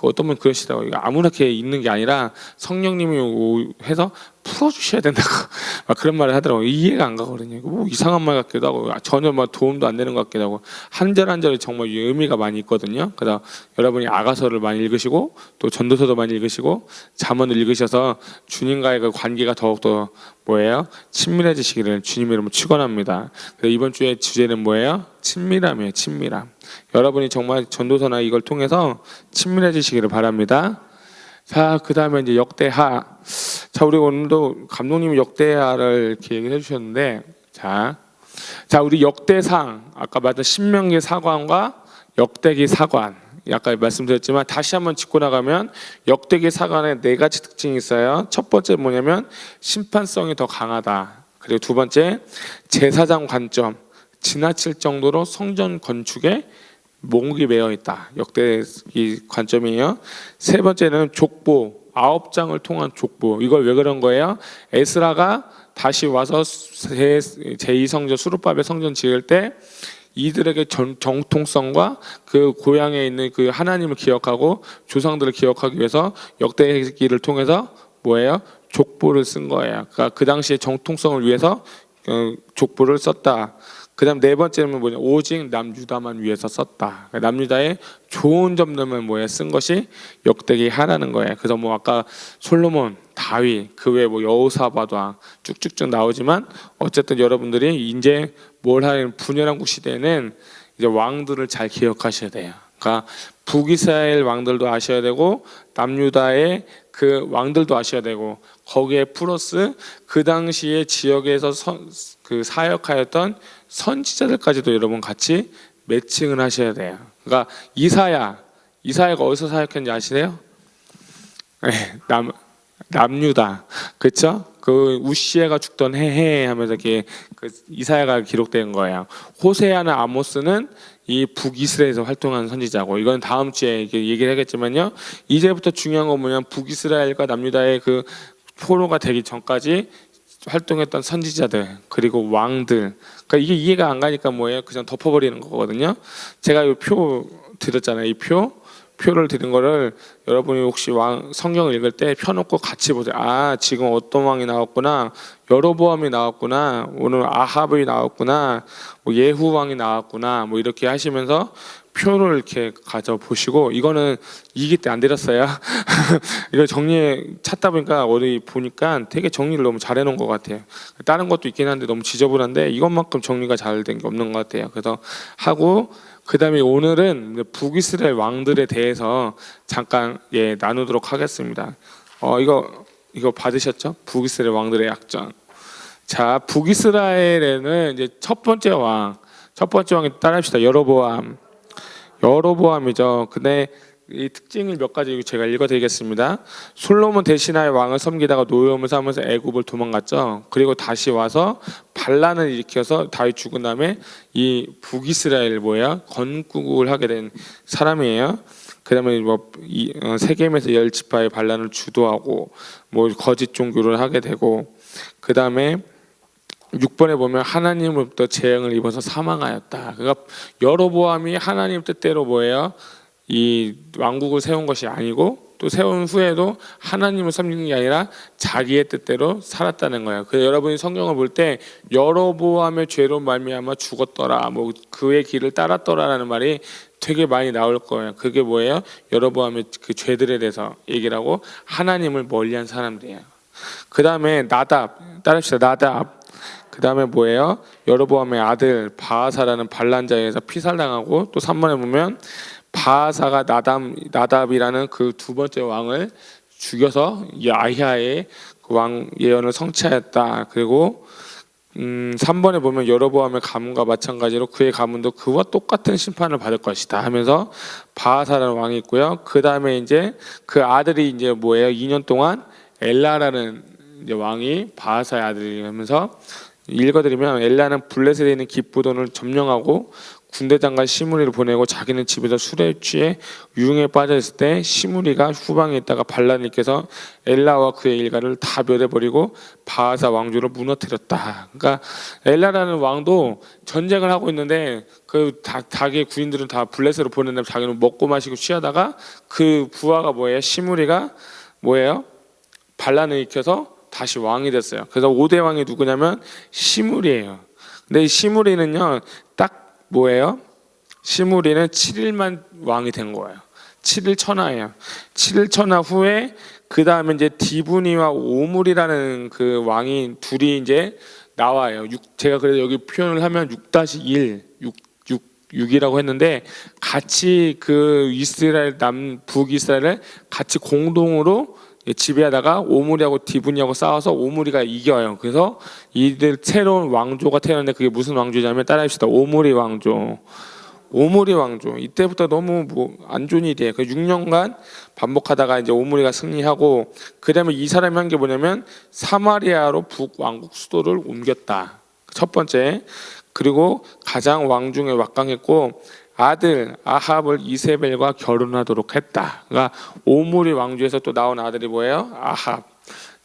Speaker 1: 어떤 분 그러시더라고요. 아무렇게 이렇게 읽는 게 아니라 성령님이 해서 풀어주셔야 된다고 막 그런 말을 하더라고요. 이해가 안 가거든요. 뭐 이상한 말 같기도 하고 전혀 도움도 안 되는 것 같기도 하고 한 절 한 절이 정말 의미가 많이 있거든요. 그래서 여러분이 아가서를 많이 읽으시고 또 전도서도 많이 읽으시고 잠언을 읽으셔서 주님과의 그 관계가 더욱더 친밀해지시기를 주님 이름으로 축원합니다. 그래서 이번 주의 주제는 뭐예요? 친밀함이에요. 친밀함. 여러분이 정말 전도서나 이걸 통해서 친밀해지시기를 바랍니다. 자, 그 다음에 이제 역대하. 자, 우리 오늘도 감독님이 역대하를 이렇게 얘기해 주셨는데, 자, 우리 역대상, 아까 말했던 신명기 사관과 역대기 사관, 아까 말씀드렸지만 다시 한번 짚고 나가면 역대기 사관에 네 가지 특징이 있어요. 첫 번째 뭐냐면 심판성이 더 강하다. 그리고 두 번째 제사장 관점, 지나칠 정도로 성전 건축에 목이 메어 있다. 역대기 관점이에요. 세 번째는 족보, 9장을 통한 족보. 이걸 왜 그런 거예요? 에스라가 다시 와서 제2성전 수룹바벨 성전 지을 때 이들에게 정통성과 그 고향에 있는 그 하나님을 기억하고 조상들을 기억하기 위해서 역대기를 통해서 족보를 쓴 거예요. 그러니까 그 당시에 정통성을 위해서 족보를 썼다. 그 다음 네 번째는 오직 남유다만 위해서 썼다. 남유다의 좋은 점들만 쓴 것이 역대기 하라는 거예요. 그래서 아까 솔로몬, 다윗, 그 외에 여호사밧 왕 쭉쭉쭉 나오지만 어쨌든 여러분들이 이제 뭘 하는 분열왕국 시대에는 이제 왕들을 잘 기억하셔야 돼요. 그러니까 북이스라엘 왕들도 아셔야 되고 남유다의 그 왕들도 아셔야 되고 거기에 플러스 그 당시에 지역에서 그 사역하였던 선지자들까지도 여러분 같이 매칭을 하셔야 돼요. 그러니까 이사야가 어디서 사역했는지 아시세요? 남유다, 그렇죠? 그 우시아가 죽던 해에 하면서 이렇게 그 이사야가 기록된 거예요. 호세아나 아모스는 이 북이스라엘에서 활동하는 선지자고, 이건 다음 주에 얘기를 하겠지만요. 이제부터 중요한 건 뭐냐면 북이스라엘과 남유다의 그 포로가 되기 전까지 활동했던 선지자들 그리고 왕들. 그러니까 이게 이해가 안 가니까 그냥 덮어버리는 거거든요. 제가 이 표 드렸잖아요. 이 표를 드린 거를 여러분이 혹시 성경을 읽을 때 펴놓고 같이 보세요. 아, 지금 어떤 왕이 나왔구나, 여로보암이 나왔구나, 오늘 아합이 나왔구나, 예후 왕이 나왔구나, 이렇게 하시면서 표를 이렇게 가져 보시고, 이거는 2기 때 안 드렸어요. 이거 찾다 보니까 어디 보니까 되게 정리를 너무 잘 해놓은 것 같아요. 다른 것도 있긴 한데 너무 지저분한데 이것만큼 정리가 잘 된 게 없는 것 같아요. 그래서 하고, 그 다음에 오늘은 북이스라엘 왕들에 대해서 잠깐 나누도록 하겠습니다. 이거 받으셨죠? 북이스라엘 왕들의 약전. 자, 북이스라엘에는 이제 첫 번째 왕이 따라합시다. 여로보암이죠. 근데 이 특징을 몇 가지 제가 읽어드리겠습니다. 솔로몬 대신하에 왕을 섬기다가 노여움을 삼으면서 애굽을 도망갔죠. 그리고 다시 와서 반란을 일으켜서 다윗 죽은 다음에 이 북이스라엘 건국을 하게 된 사람이에요. 그다음에 세겜에서 10지파의 반란을 주도하고 거짓 종교를 하게 되고, 그다음에 6번에 보면 하나님으로부터 재앙을 입어서 사망하였다. 그러니까 여로보암이 하나님 뜻대로 이 왕국을 세운 것이 아니고, 또 세운 후에도 하나님을 섬기는 게 아니라 자기의 뜻대로 살았다는 거예요. 그래서 여러분이 성경을 볼 때 여로보암의 죄로 말미암아 죽었더라, 그의 길을 따랐더라라는 말이 되게 많이 나올 거예요. 그게 뭐예요? 여로보암의 그 죄들에 대해서 얘기를 하고 하나님을 멀리한 사람들이에요. 그 다음에 나답, 따릅시다. 나답. 그 다음에 여로보암의 아들 바하사라는 반란자에 의해서 피살당하고, 또 3번에 보면 바하사가 나답이라는 그 두 번째 왕을 죽여서 이 아히야의 그 왕 예언을 성취하였다. 그리고 3번에 보면 여로보암의 가문과 마찬가지로 그의 가문도 그와 똑같은 심판을 받을 것이다 하면서 바하사라는 왕이 있고요. 그 다음에 이제 그 아들이 2년 동안 엘라라는 왕이 바하사의 아들이면서 읽어드리면, 엘라는 블레셋에 있는 깁부돈을 점령하고 군대장관 시므리를 보내고 자기는 집에서 술에 취해 유흥에 빠져 있을 때 시므리가 후방에 있다가 반란을 일으켜서 엘라와 그의 일가를 다 멸해버리고 바하사 왕조를 무너뜨렸다. 그러니까 엘라라는 왕도 전쟁을 하고 있는데 자기의 군인들은 다 블레셋으로 보냈는데 자기는 먹고 마시고 취하다가 그 부하가 시므리가 반란을 일으켜서 다시 왕이 됐어요. 그래서 5대 왕이 누구냐면 시므리예요. 근데 이 시므리는요 딱 시므리는 7일만 왕이 된 거예요. 7일 천하예요. 7일 천하 후에 그 다음에 이제 디브니와 오물이라는 그 왕이 둘이 이제 나와요. 제가 그래서 여기 표현을 하면 6-1, 6이라고 했는데, 같이 그 이스라엘 북이스라엘을 같이 공동으로 지배하다가 오므리하고 디브니하고 싸워서 오므리가 이겨요. 그래서 이들 새로운 왕조가 태어났는데, 그게 무슨 왕조냐면 따라합시다. 오므리 왕조. 오므리 왕조. 이때부터 너무 안 좋은 일이에요. 그 6년간 반복하다가 이제 오므리가 승리하고, 그다음에 이 사람이 한 게 뭐냐면 사마리아로 북왕국 수도를 옮겼다. 첫 번째. 그리고 가장 왕 중에 막강했고 아들 아합을 이세벨과 결혼하도록 했다. 그러니까 오므리 왕조에서 또 나온 아들이 아합.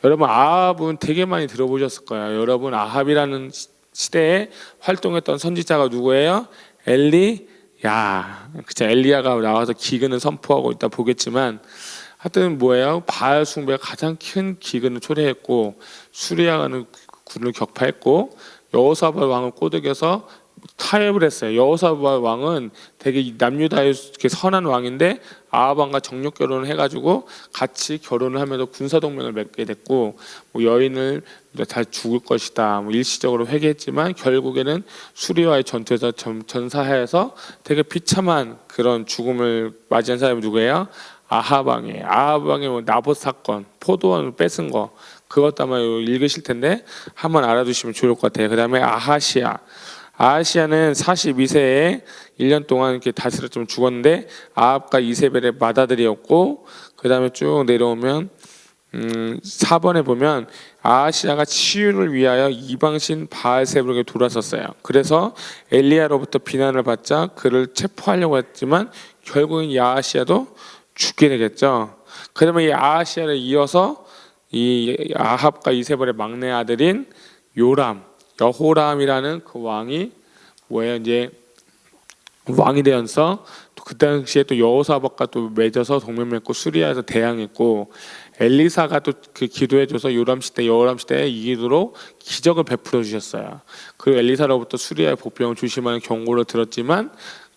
Speaker 1: 여러분 아합은 되게 많이 들어보셨을 거예요. 여러분 아합이라는 시대에 활동했던 선지자가 누구예요? 엘리야. 그쵸? 엘리야가 나와서 기근을 선포하고 있다 보겠지만, 하여튼 바알 숭배가 가장 큰 기근을 초래했고, 수리아가는 군을 격파했고, 여호사밧 왕을 꼬드겨서 타협을 했어요. 여호사밧 왕은 되게 남유다의 선한 왕인데 아합 왕과 정력 결혼을 해가지고 같이 결혼을 하면서 군사 동맹을 맺게 됐고, 여인을 잘 죽을 것이다 일시적으로 회개했지만 결국에는 수리와의 전투에서 전사해서 되게 비참한 그런 죽음을 맞이한 사람이 누구예요? 아합 왕이에요. 아합 왕의 나봇 사건, 포도원을 뺏은 거, 그것도 아마 읽으실 텐데 한번 알아두시면 좋을 것 같아요. 그 다음에 아하시아. 아하시아는 42세에 1년 동안 이렇게 다스렸지만 죽었는데 아합과 이세벨의 맏아들이었고, 그 다음에 쭉 내려오면 4번에 보면 아하시아가 치유를 위하여 이방신 바알세불에게 돌아섰어요. 그래서 엘리야로부터 비난을 받자 그를 체포하려고 했지만 결국엔 이 아하시아도 죽게 되겠죠. 그 다음에 이 아하시아를 이어서 이 아합과 이세벨의 막내 아들인 여호람이라는 그 왕이 이제 왕이 되어서 그 당시에 또 여호사밧과 또 맺어서 동맹 맺고 수리아에서 대항했고, 엘리사가 또 그 기도해줘서 여호람 시대에 이기도록 기적을 베풀어 주셨어요. 그리고 엘리사로부터 수리아의 복병을 조심하는 경고를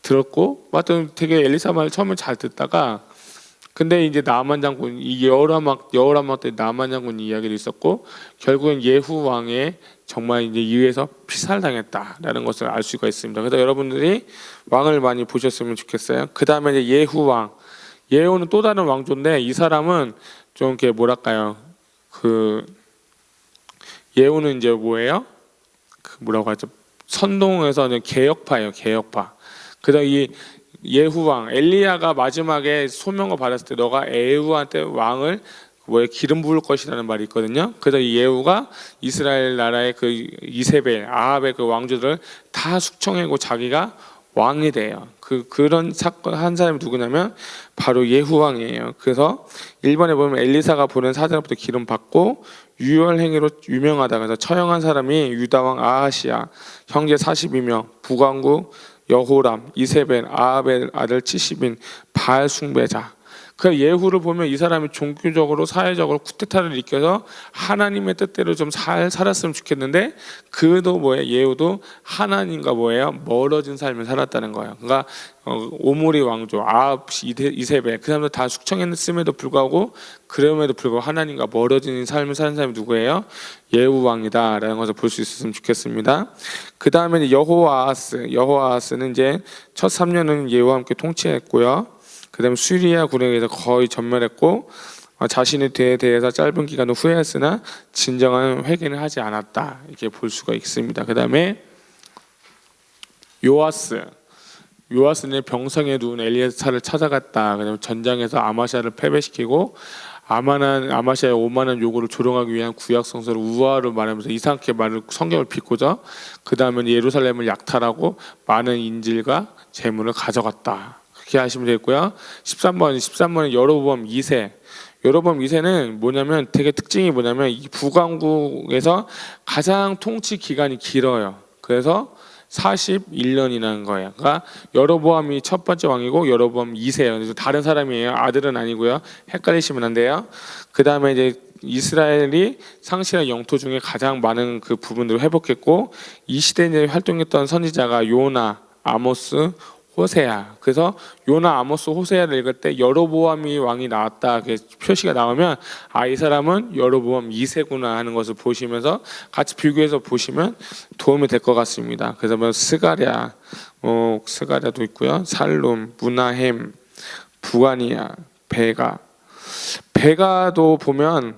Speaker 1: 들었고, 하여튼 되게 엘리사 말 처음에 잘 듣다가, 근데 이제 나만 장군, 이 여호람 때 나만 장군 이야기도 있었고, 결국엔 예후 왕의 정말 이제 이유에서 피살당했다라는 것을 알 수가 있습니다. 그래서 여러분들이 왕을 많이 보셨으면 좋겠어요. 그 다음에 이제 예후 왕. 예후는 또 다른 왕조인데 이 사람은 좀 이렇게 예후는 이제 뭐라고 하죠? 선동에서 개혁파예요. 개혁파. 그래서 이 예후 왕 엘리야가 마지막에 소명을 받았을 때 너가 예후한테 왕을 기름 부을 것이라는 말이 있거든요. 그래서 이 예후가 이스라엘 나라의 그 이세벨 아합의 그 왕조들 다 숙청하고 자기가 왕이 돼요. 그런 사건 한 사람이 누구냐면 바로 예후 왕이에요. 그래서 1번에 보면 엘리사가 보낸 사자로부터 기름 받고 유혈 행위로 유명하다. 그래서 처형한 사람이 유다 왕 아하시야, 형제 42명, 북왕국 여호람, 이세벨, 아합의 아들 70인 바알 숭배자. 그 예후를 보면 이 사람이 종교적으로 사회적으로 쿠데타를 일으켜서 하나님의 뜻대로 좀 살았으면 좋겠는데 그도 예후도 하나님과 멀어진 삶을 살았다는 거예요. 그러니까 오므리 왕조, 아합, 이세벨 그 사람들 다 숙청했음에도 불구하고 그럼에도 불구하고 하나님과 멀어진 삶을 사는 사람이 누구예요? 예후 왕이다라는 것을 볼 수 있었으면 좋겠습니다. 그 다음에 여호아하스는 이제 첫 3년은 예후와 함께 통치했고요. 그 다음에 수리아 군에게서 거의 전멸했고 자신의 죄에 대해서 짧은 기간 후 후회했으나 진정한 회개는 하지 않았다. 이렇게 볼 수가 있습니다. 그 다음에 요아스는 병성에 누운 엘리야사를 찾아갔다. 그다음에 전장에서 아마샤를 패배시키고 아마샤의 오만한 요구를 조롱하기 위한 구약 성서를 우화로 말하면서 이상하게 성경을 빗고자 그 다음에 예루살렘을 약탈하고 많은 인질과 재물을 가져갔다. 그렇게 하시면 되겠고요. 13번은 여로보암 2세. 여로보암 2세는 뭐냐면 되게 특징이 뭐냐면 이 북왕국에서 가장 통치 기간이 길어요. 그래서 41년이라는 거예요. 그러니까 여로보암이 첫 번째 왕이고 여로보암 2세예요. 그래서 다른 사람이에요. 아들은 아니고요. 헷갈리시면 안 돼요. 그 다음에 이제 이스라엘이 상실한 영토 중에 가장 많은 그 부분들을 회복했고 이 시대에 이제 활동했던 선지자가 요나, 아모스, 호세야. 그래서 요나, 아모스, 호세야를 읽을 때 여로보암이 왕이 나왔다 표시가 나오면 이 사람은 여로보암 2세구나 하는 것을 보시면서 같이 비교해서 보시면 도움이 될 것 같습니다. 그래서 뭐 스가랴도 있고요. 살룸, 무나헴, 부가니야, 베가도 보면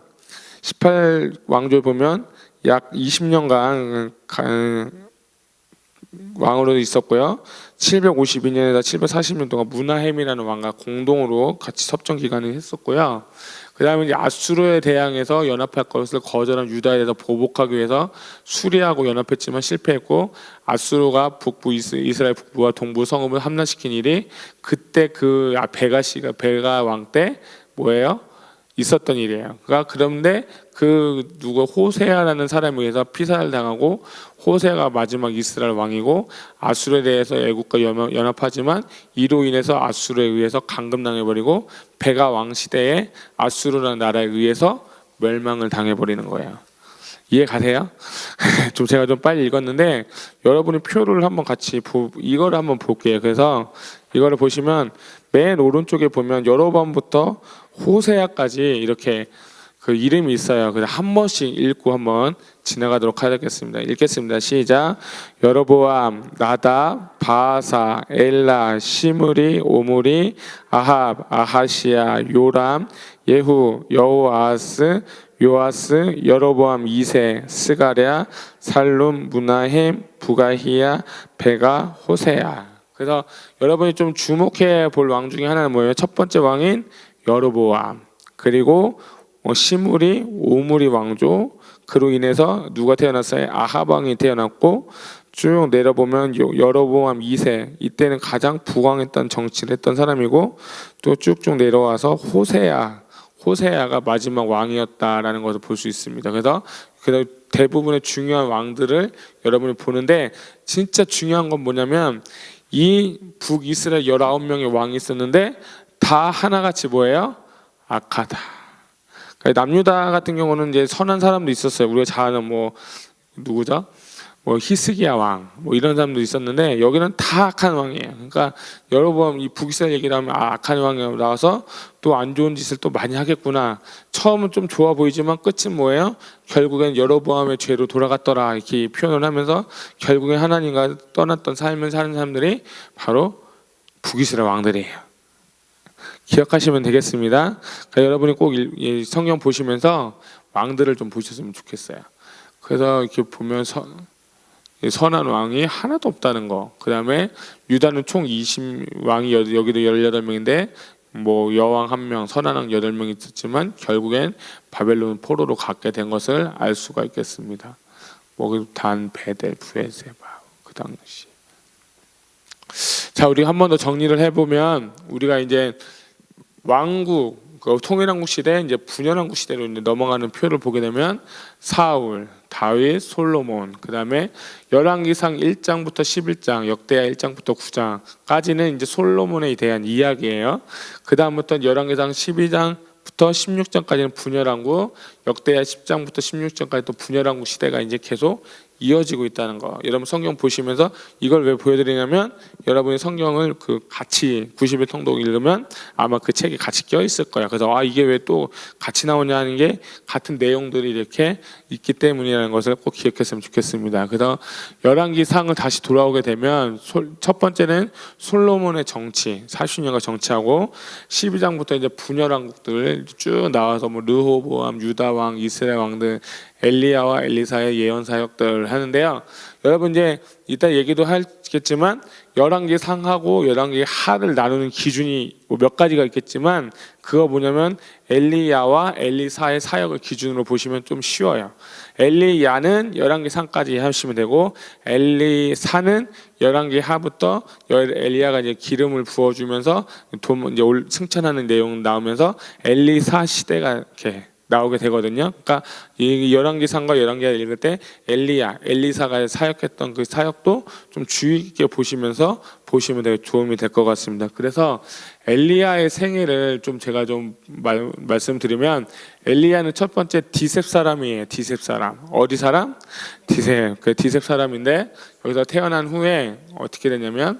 Speaker 1: 18왕조에 보면 약 20년간 왕으로 있었고요. 752년에서 740년 동안 무나헴이라는 왕과 공동으로 같이 섭정 기간을 했었고요. 그 다음에 이제 아수르에 대항해서 연합할 것을 거절한 유다에 대해서 보복하기 위해서 수리하고 연합했지만 실패했고 아수르가 북부 이스라엘 북부와 동부 성읍을 함락시킨 일이 그때 그 베가 왕 때 있었던 일이에요. 그런데 호세아라는 사람에 의해서 피살을 당하고 호세아가 마지막 이스라엘 왕이고 아수르에 대해서 애국과 연합하지만 이로 인해서 아수르에 의해서 감금당해버리고 베가 왕 시대에 아수르라는 나라에 의해서 멸망을 당해버리는 거예요. 이해 가세요? 제가 좀 빨리 읽었는데 여러분이 표를 한번 같이 이거를 한번 볼게요. 그래서 이거를 보시면 맨 오른쪽에 보면 여로보암부터 호세아까지 이렇게 그 이름이 있어요. 그래서 한 번씩 읽고 한번 지나가도록 하겠습니다. 읽겠습니다. 시작. 여로보암, 나답, 바하사, 엘라, 시므리, 오므리, 아합, 아하시야, 요람, 예후, 여호아하스, 요아스, 여로보암 2세, 스가랴, 살룸, 무나헴, 부가히야, 베가, 호세야. 그래서 여러분이 좀 주목해 볼 왕 중에 하나는 뭐예요? 첫 번째 왕인 여로보암, 그리고 시므리, 오므리 왕조, 그로 인해서 누가 태어났어요? 아합 왕이 태어났고 쭉 내려보면 여로보암 2세, 이때는 가장 부강했던 정치를 했던 사람이고 또 쭉쭉 내려와서 호세아가 마지막 왕이었다라는 것을 볼 수 있습니다. 그래서 대부분의 중요한 왕들을 여러분이 보는데 진짜 중요한 건 뭐냐면 이 북이스라엘 19명의 왕이 있었는데 다 하나같이 악하다. 남유다 같은 경우는 이제 선한 사람도 있었어요. 우리가 잘 아는 누구죠? 히스기야 왕, 이런 사람도 있었는데 여기는 다 악한 왕이에요. 그러니까 여러분 이 북이스라엘 얘기를 하면 악한 왕이 나와서 또 안 좋은 짓을 또 많이 하겠구나. 처음은 좀 좋아 보이지만 끝은 뭐예요? 결국엔 여로보암의 죄로 돌아갔더라 이렇게 표현을 하면서 결국엔 하나님과 떠났던 삶을 사는 사람들이 바로 북이스라엘 왕들이에요. 기억하시면 되겠습니다. 그러니까 여러분이 꼭 성경 보시면서 왕들을 좀 보셨으면 좋겠어요. 그래서 이렇게 보면서 선한 왕이 하나도 없다는 거. 그 다음에 유다는 총 20왕이 여기도 18명인데 뭐 여왕 1명, 선한 왕 8명이 있었지만 결국엔 바벨론 포로로 가게 된 것을 알 수가 있겠습니다. 뭐 단, 베델, 브에세바 그 당시. 자, 우리 한 번 더 정리를 해보면 우리가 이제 왕국 그 통일왕국 시대 이제 분열왕국 시대로 이제 넘어가는 표를 보게 되면 사울, 다윗, 솔로몬, 그 다음에 열왕기상 1장부터 11장, 역대하 1장부터 9장까지는 이제 솔로몬에 대한 이야기예요. 그 다음부터 열왕기상 12장부터 16장까지는 분열왕국, 역대하 10장부터 16장까지 또 분열왕국 시대가 이제 계속 이어지고 있다는 거. 여러분 성경 보시면서 이걸 왜 보여드리냐면 여러분이 성경을 그 같이 90일 통독 읽으면 아마 그 책이 같이 껴 있을 거야. 그래서 이게 왜 또 같이 나오냐 하는 게 같은 내용들이 이렇게 있기 때문이라는 것을 꼭 기억했으면 좋겠습니다. 그래서 열왕기상을 다시 돌아오게 되면 첫 번째는 솔로몬의 정치, 40년간 정치하고 12장부터 이제 분열왕국들 쭉 나와서 뭐 르호보암, 유다 왕, 이스라엘 왕들, 엘리야와 엘리사의 예언 사역들 하는데요. 여러분 이제 이따 얘기도 하겠지만 열왕기상하고 열왕기하를 나누는 기준이 몇 가지가 있겠지만 그거 뭐냐면 엘리야와 엘리사의 사역을 기준으로 보시면 좀 쉬워요. 엘리야는 열왕기상까지 하시면 되고 엘리사는 열왕기하부터 엘리야가 이제 기름을 부어주면서 이제 승천하는 내용 나오면서 엘리사 시대가 이렇게 나오게 되거든요. 그러니까 이 열왕기상과 열왕기하 읽을 때 엘리야, 엘리사가 사역했던 그 사역도 좀 주의 깊게 보시면서 보시면 되게 도움이 될 것 같습니다. 그래서 엘리야의 생애를 좀 제가 좀 말씀드리면 엘리야는 첫 번째 디셉 사람이에요. 디셉 사람. 어디 사람? 디셉. 그 디셉 사람인데 여기서 태어난 후에 어떻게 되냐면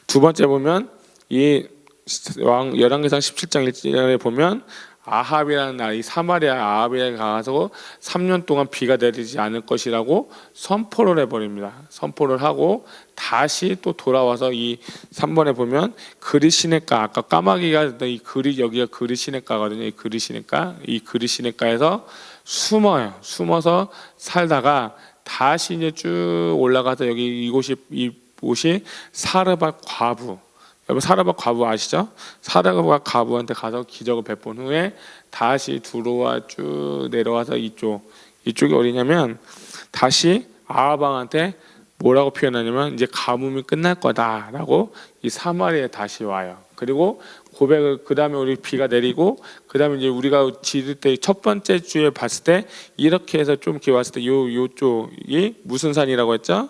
Speaker 1: 두 번째 보면 이 열왕기상 17장 1절에 보면 아합이라는 나라, 이 사마리아 아합에 가서 3년 동안 비가 내리지 않을 것이라고 선포를 해버립니다. 선포를 하고 다시 또 돌아와서 이 3번에 보면 그리시네가, 아까 까마귀가 이 그리 여기가 그리시네가거든요. 이 그리시네가에서 숨어요. 숨어서 살다가 다시 이제 쭉 올라가서 여기 이곳이 사르밧 과부. 여러분 사르밧 과부 아시죠? 사르밧 과부한테 가서 기적을 베푼 후에 다시 들어와 쭉 내려와서 이쪽이 어디냐면 다시 아합왕한테 뭐라고 표현하냐면 이제 가뭄이 끝날 거다라고 이 사마리아에 다시 와요. 그리고 고백을 그 다음에 우리 비가 내리고 그 다음에 이제 우리가 지을 때 첫 번째 주에 봤을 때 이렇게 해서 좀 이렇게 왔을 때 요쪽이 무슨 산이라고 했죠?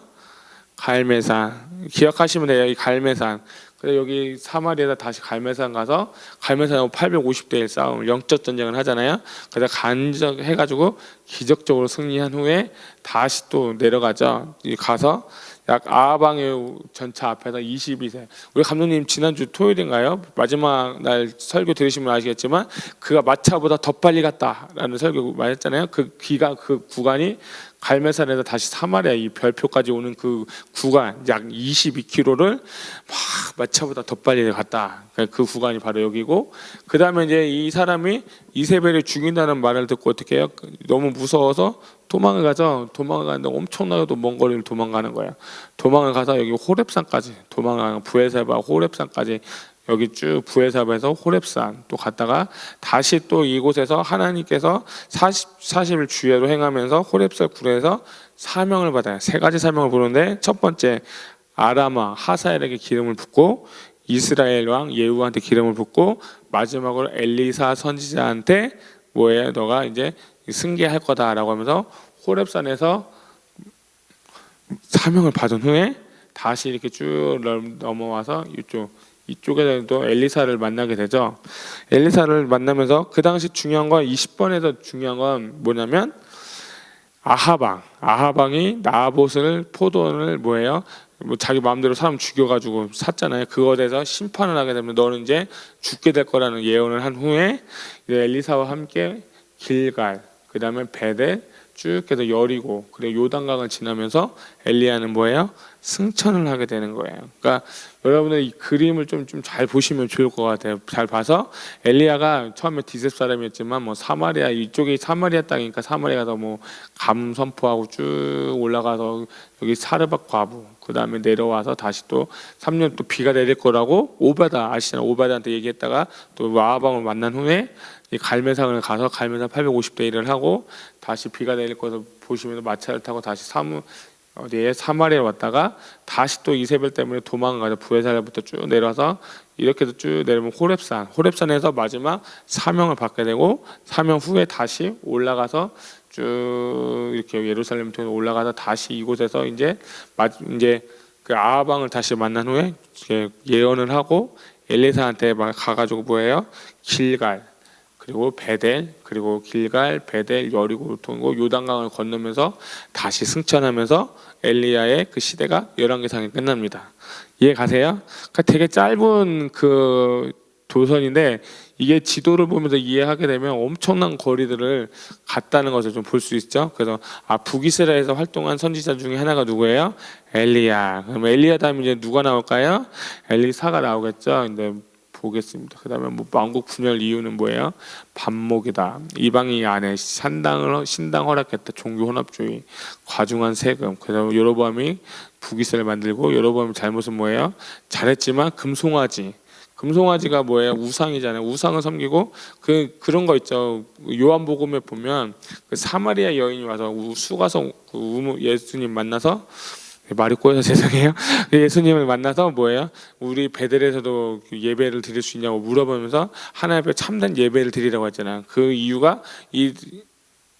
Speaker 1: 갈매산. 기억하시면 돼요. 이 갈매산. 그래서 여기 사마리아에다 다시 갈매산 가서 갈매산하고 850대 1 싸움, 영적 전쟁을 하잖아요. 그래서 간적해가지고 기적적으로 승리한 후에 다시 또 내려가죠. 가서 약 아합왕의 전차 앞에서 22세. 우리 감독님 지난주 토요일인가요? 마지막 날 설교 들으시면 아시겠지만 그가 마차보다 더 빨리 갔다라는 설교 많이 했잖아요. 그 구간이 갈매산에서 다시 사마리아 이 별표까지 오는 그 구간 약 22km를 막 마차보다 더 빨리 갔다. 그 구간이 바로 여기고 그 다음에 이제 이 사람이 이세벨을 죽인다는 말을 듣고 어떻게 해요? 너무 무서워서 도망을 가죠. 도망을 가는데 엄청나게도 먼 거리를 도망가는 거예요. 도망을 가서 여기 호렙산까지 도망가는 브에세바 호렙산까지 여기 쭉 브에세바에서 호렙산 또 갔다가 다시 또 이곳에서 하나님께서 40일 주야로 행하면서 호렙산 굴에서 사명을 받아요. 세 가지 사명을 부르는데 첫 번째 아라마 하사엘에게 기름을 붓고 이스라엘 왕 예후한테 기름을 붓고 마지막으로 엘리사 선지자한테 뭐예요? 너가 이제 승계할 거다라고 하면서 호렙산에서 사명을 받은 후에 다시 이렇게 쭉 넘어와서 이쪽에도 엘리사를 만나게 되죠. 엘리사를 만나면서 그 당시 중요한 건 20번에서 중요한 건 뭐냐면 아합왕이 나봇을 포도원을 뭐예요? 뭐 자기 마음대로 사람 죽여가지고 샀잖아요. 그거에 대해서 심판을 하게 되면 너는 이제 죽게 될 거라는 예언을 한 후에 엘리사와 함께 길갈, 그 다음에 베델 쭉 해서 여리고 그리고 요단강을 지나면서 엘리야는 뭐예요? 승천을 하게 되는 거예요. 그러니까 여러분들 이 그림을 좀 잘 보시면 좋을 것 같아요. 잘 봐서 엘리야가 처음에 디셉 사람이었지만 뭐 사마리아 이쪽이 사마리아 땅이니까 사마리아 가서 뭐 감 선포하고 쭉 올라가서 여기 사르밧 과부 그 다음에 내려와서 다시 또 3년 또 비가 내릴 거라고 오바다 아시잖아요. 오바다한테 얘기했다가 또 라하방을 만난 후에 이 갈매산을 가서 갈매산 850대 1을 하고 다시 비가 내릴 거서 보시면 마차를 타고 다시 어디에 사마리아에 왔다가 다시 또 이세벨 때문에 도망가서 부에살부터 쭉 내려와서 이렇게 해서 쭉 내려오면 호렙산에서 마지막 사명을 받게 되고 사명 후에 다시 올라가서 쭉 이렇게 예루살렘 통해 올라가서 다시 이곳에서 이제 그 아하방을 다시 만난 후에 예언을 하고 엘리사한테 막 가가지고 뭐예요? 길갈 그리고 베델 그리고 길갈 베델 여리고를 통고 요단강을 건너면서 다시 승천하면서 엘리야의 그 시대가 열왕기상이 끝납니다. 이해 가세요? 그러니까 되게 짧은 그 도선인데 이게 지도를 보면서 이해하게 되면 엄청난 거리들을 갔다는 것을 좀 볼 수 있죠. 그래서 북이스라엘에서 활동한 선지자 중에 하나가 누구예요? 엘리야. 그럼 엘리야 다음에 이제 누가 나올까요? 엘리사가 나오겠죠. 근데 보겠습니다. 그다음에 뭐 왕국 분열 이유는 뭐예요? 반목이다. 이방인 안에 신당 허락했다. 종교 혼합주의, 과중한 세금. 그다음에 여로보암이 북이스라엘 만들고 여로보암의 잘못은 뭐예요? 잘했지만 금송아지가 뭐예요? 우상이잖아요. 우상을 섬기고 그런 거 있죠. 요한복음에 보면 그 사마리아 여인이 와서 수가성 예수님 만나서 말이 꼬여서 죄송해요. 예수님을 만나서 뭐예요? 우리 베델에서도 예배를 드릴 수 있냐고 물어보면서 하나님 앞에 참된 예배를 드리라고 했잖아요. 그 이유가 이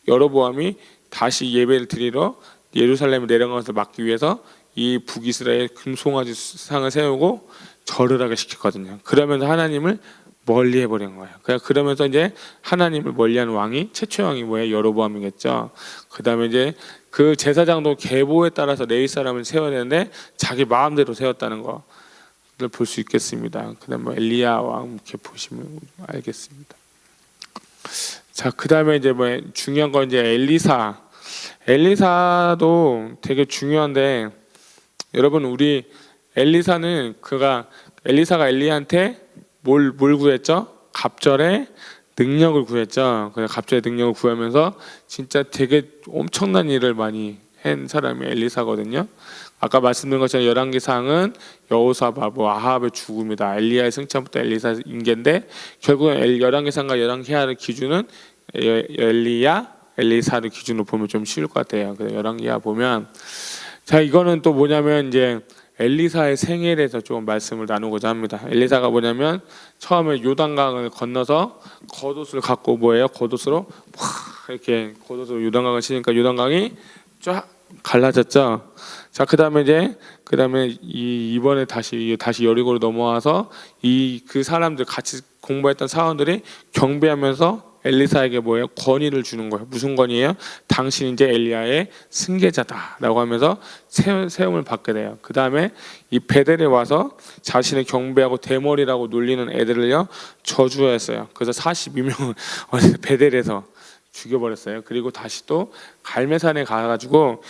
Speaker 1: 여로보암이 다시 예배를 드리러 예루살렘에 내려간 것을 막기 위해서 이 북이스라엘 금송아지 상을 세우고 절을 하게 시켰거든요. 그러면서 하나님을 멀리 해버린 거예요. 그러면서 이제 하나님을 멀리한 왕이 최초의 왕이 뭐예요? 여로보암이겠죠. 그 다음에 이제 그 제사장도 계보에 따라서 레위 사람을 세워야 되는데 자기 마음대로 세웠다는 거를 볼 수 있겠습니다. 그 다음에 엘리야 왕 이렇게 보시면 알겠습니다. 자, 그 다음에 이제 뭐 중요한 건 이제 엘리사도 되게 중요한데 여러분 우리 엘리사가 엘리야한테 뭘 구했죠? 갑절의 능력을 구했죠. 그래서 갑절의 능력을 구하면서 진짜 되게 엄청난 일을 많이 한 사람이 엘리사거든요. 아까 말씀드린 것처럼 열왕기상은 여호사밧, 아합의 죽음이다. 엘리야의 승천부터 엘리사 인계인데 결국은 열왕기상과 열왕기하의 기준은 엘리사를 기준으로 보면 좀 쉬울 것 같아요. 그래서 열왕기하 보면 자 이거는 또 뭐냐면 이제 엘리사의 생일에서 좀 말씀을 나누고자 합니다. 엘리사가 뭐냐면 처음에 요단강을 건너서 겉옷을 갖고 뭐예요? 겉옷으로 이렇게 겉옷으로 요단강을 치니까 요단강이 쫙 갈라졌죠. 자 그다음에 이번에 다시 여리고로 넘어와서 그 사람들 같이 공부했던 사원들이 경배하면서 엘리사에게 뭐예요? 권위를 주는 거예요. 무슨 권위예요? 당신 이제 엘리야의 승계자다라고 하면서 세움을 받게 돼요. 그 다음에 이 베델에 와서 자신을 경배하고 대머리라고 놀리는 애들을요 저주했어요. 그래서 42명을 베델에서 죽여버렸어요. 그리고 다시 또 갈매산에 가가지고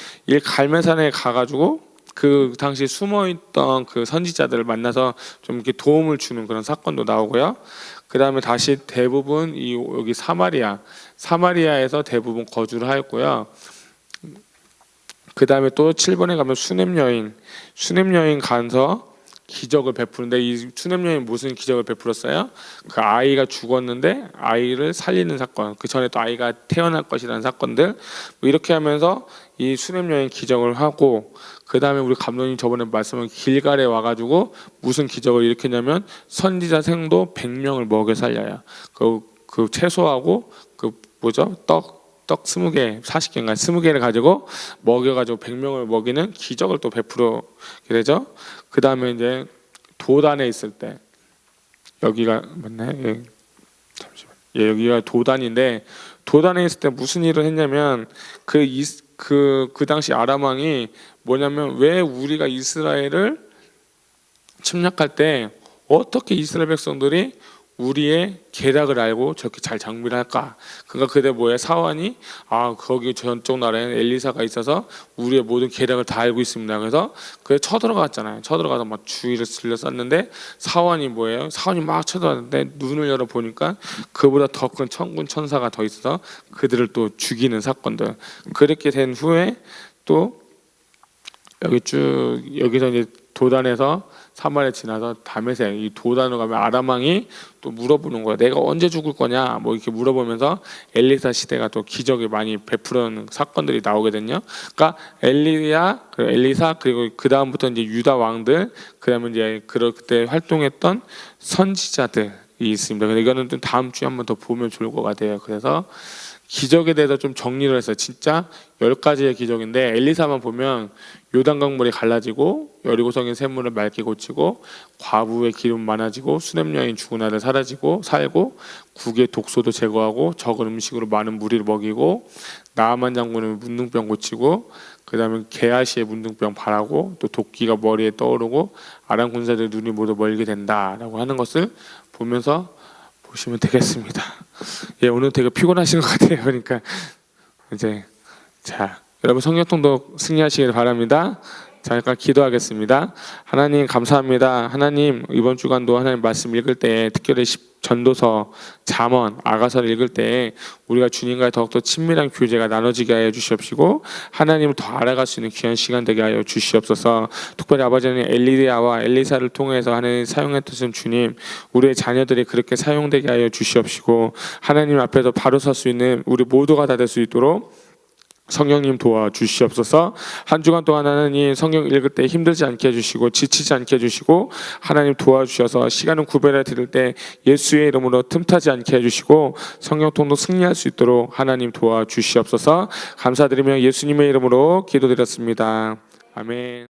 Speaker 1: 그 당시 숨어있던 그 선지자들을 만나서 좀 이렇게 도움을 주는 그런 사건도 나오고요. 그 다음에 다시 대부분 여기 사마리아에서 대부분 거주를 하였고요. 그 다음에 또 7번에 가면 수넴 여인 가서 기적을 베푸는데 이 수넴 여인 무슨 기적을 베풀었어요? 그 아이가 죽었는데 아이를 살리는 사건, 그 전에 또 아이가 태어날 것이라는 사건들 뭐 이렇게 하면서 이 수넴 여인 기적을 하고 그 다음에 우리 감독님 저번에 말씀한 길갈에 와가지고 무슨 기적을 일으켰냐면 선지자 생도 100명을 먹여 살려요. 그 채소하고 떡 20개, 40개인가 20개를 가지고 먹여가지고 100명을 먹이는 기적을 또 베풀게 되죠. 그 다음에 이제 도단에 있을 때 여기가 맞나요? 예. 잠시만. 예, 여기가 도단인데 도단에 있을 때 무슨 일을 했냐면 그 당시 아람 왕이 뭐냐면 왜 우리가 이스라엘을 침략할 때 어떻게 이스라엘 백성들이 우리의 계략을 알고 저렇게 잘 장비를 할까? 그러니까 그때 뭐야? 사환이 거기 저쪽 나라에는 엘리사가 있어서 우리의 모든 계략을 다 알고 있습니다. 그래서 그에 쳐들어갔잖아요. 쳐들어가서 막 주위를 둘러쌌는데 사환이 뭐예요? 사환이 막 쳐들어갔는데 눈을 열어 보니까 그보다 더 큰 천군 천사가 더 있어서 그들을 또 죽이는 사건들. 그렇게 된 후에 또 여기서 이제 도단에서 사마리아 지나서 다메섹 이 도단으로 가면 아람 왕이 또 물어보는 거야. 내가 언제 죽을 거냐? 뭐 이렇게 물어보면서 엘리사 시대가 또 기적을 많이 베푸는 사건들이 나오거든요. 그러니까 엘리사 그리고 그 다음부터 이제 유다 왕들, 그다음에 이제 그때 활동했던 선지자들이 있습니다. 근데 이거는 좀 다음 주에 한번 더 보면 좋을 것 같아요. 그래서 기적에 대해서 좀 정리를 해서 진짜 10가지의 기적인데 엘리사만 보면 요단강물이 갈라지고 여리고성의 샘물을 맑게 고치고 과부의 기름 많아지고 수냄 여인 죽은 아들 사라지고 살고 국의 독소도 제거하고 적은 음식으로 많은 무리를 먹이고 나아만 장군의 문둥병 고치고 그 다음에 게하시의 문둥병 발하고 또 도끼가 머리에 떠오르고 아람 군사들 눈이 모두 멀게 된다라고 하는 것을 보면서 보시면 되겠습니다. 예, 오늘 되게 피곤하신 것 같아요. 그러니까 이제 여러분 성경통독 승리하시길 바랍니다. 잠깐 기도하겠습니다. 하나님 감사합니다. 하나님 이번 주간도 하나님 말씀 읽을 때 특별히 전도서, 잠언, 아가서를 읽을 때 우리가 주님과의 더욱더 친밀한 교제가 나눠지게 하여 주시옵시고 하나님을 더 알아갈 수 있는 귀한 시간 되게 하여 주시옵소서. 특별히 아버지 하나님 엘리야와 엘리사를 통해서 하나님 사용했던 주님, 우리의 자녀들이 그렇게 사용되게 하여 주시옵시고 하나님 앞에서 바로 설 수 있는 우리 모두가 다 될 수 있도록 성령님 도와주시옵소서. 한 주간 동안 하나님 성경 읽을 때 힘들지 않게 해주시고 지치지 않게 해주시고 하나님 도와주셔서 시간을 구별해 드릴 때 예수의 이름으로 틈타지 않게 해주시고 성경 통독 승리할 수 있도록 하나님 도와주시옵소서. 감사드리며 예수님의 이름으로 기도드렸습니다. 아멘.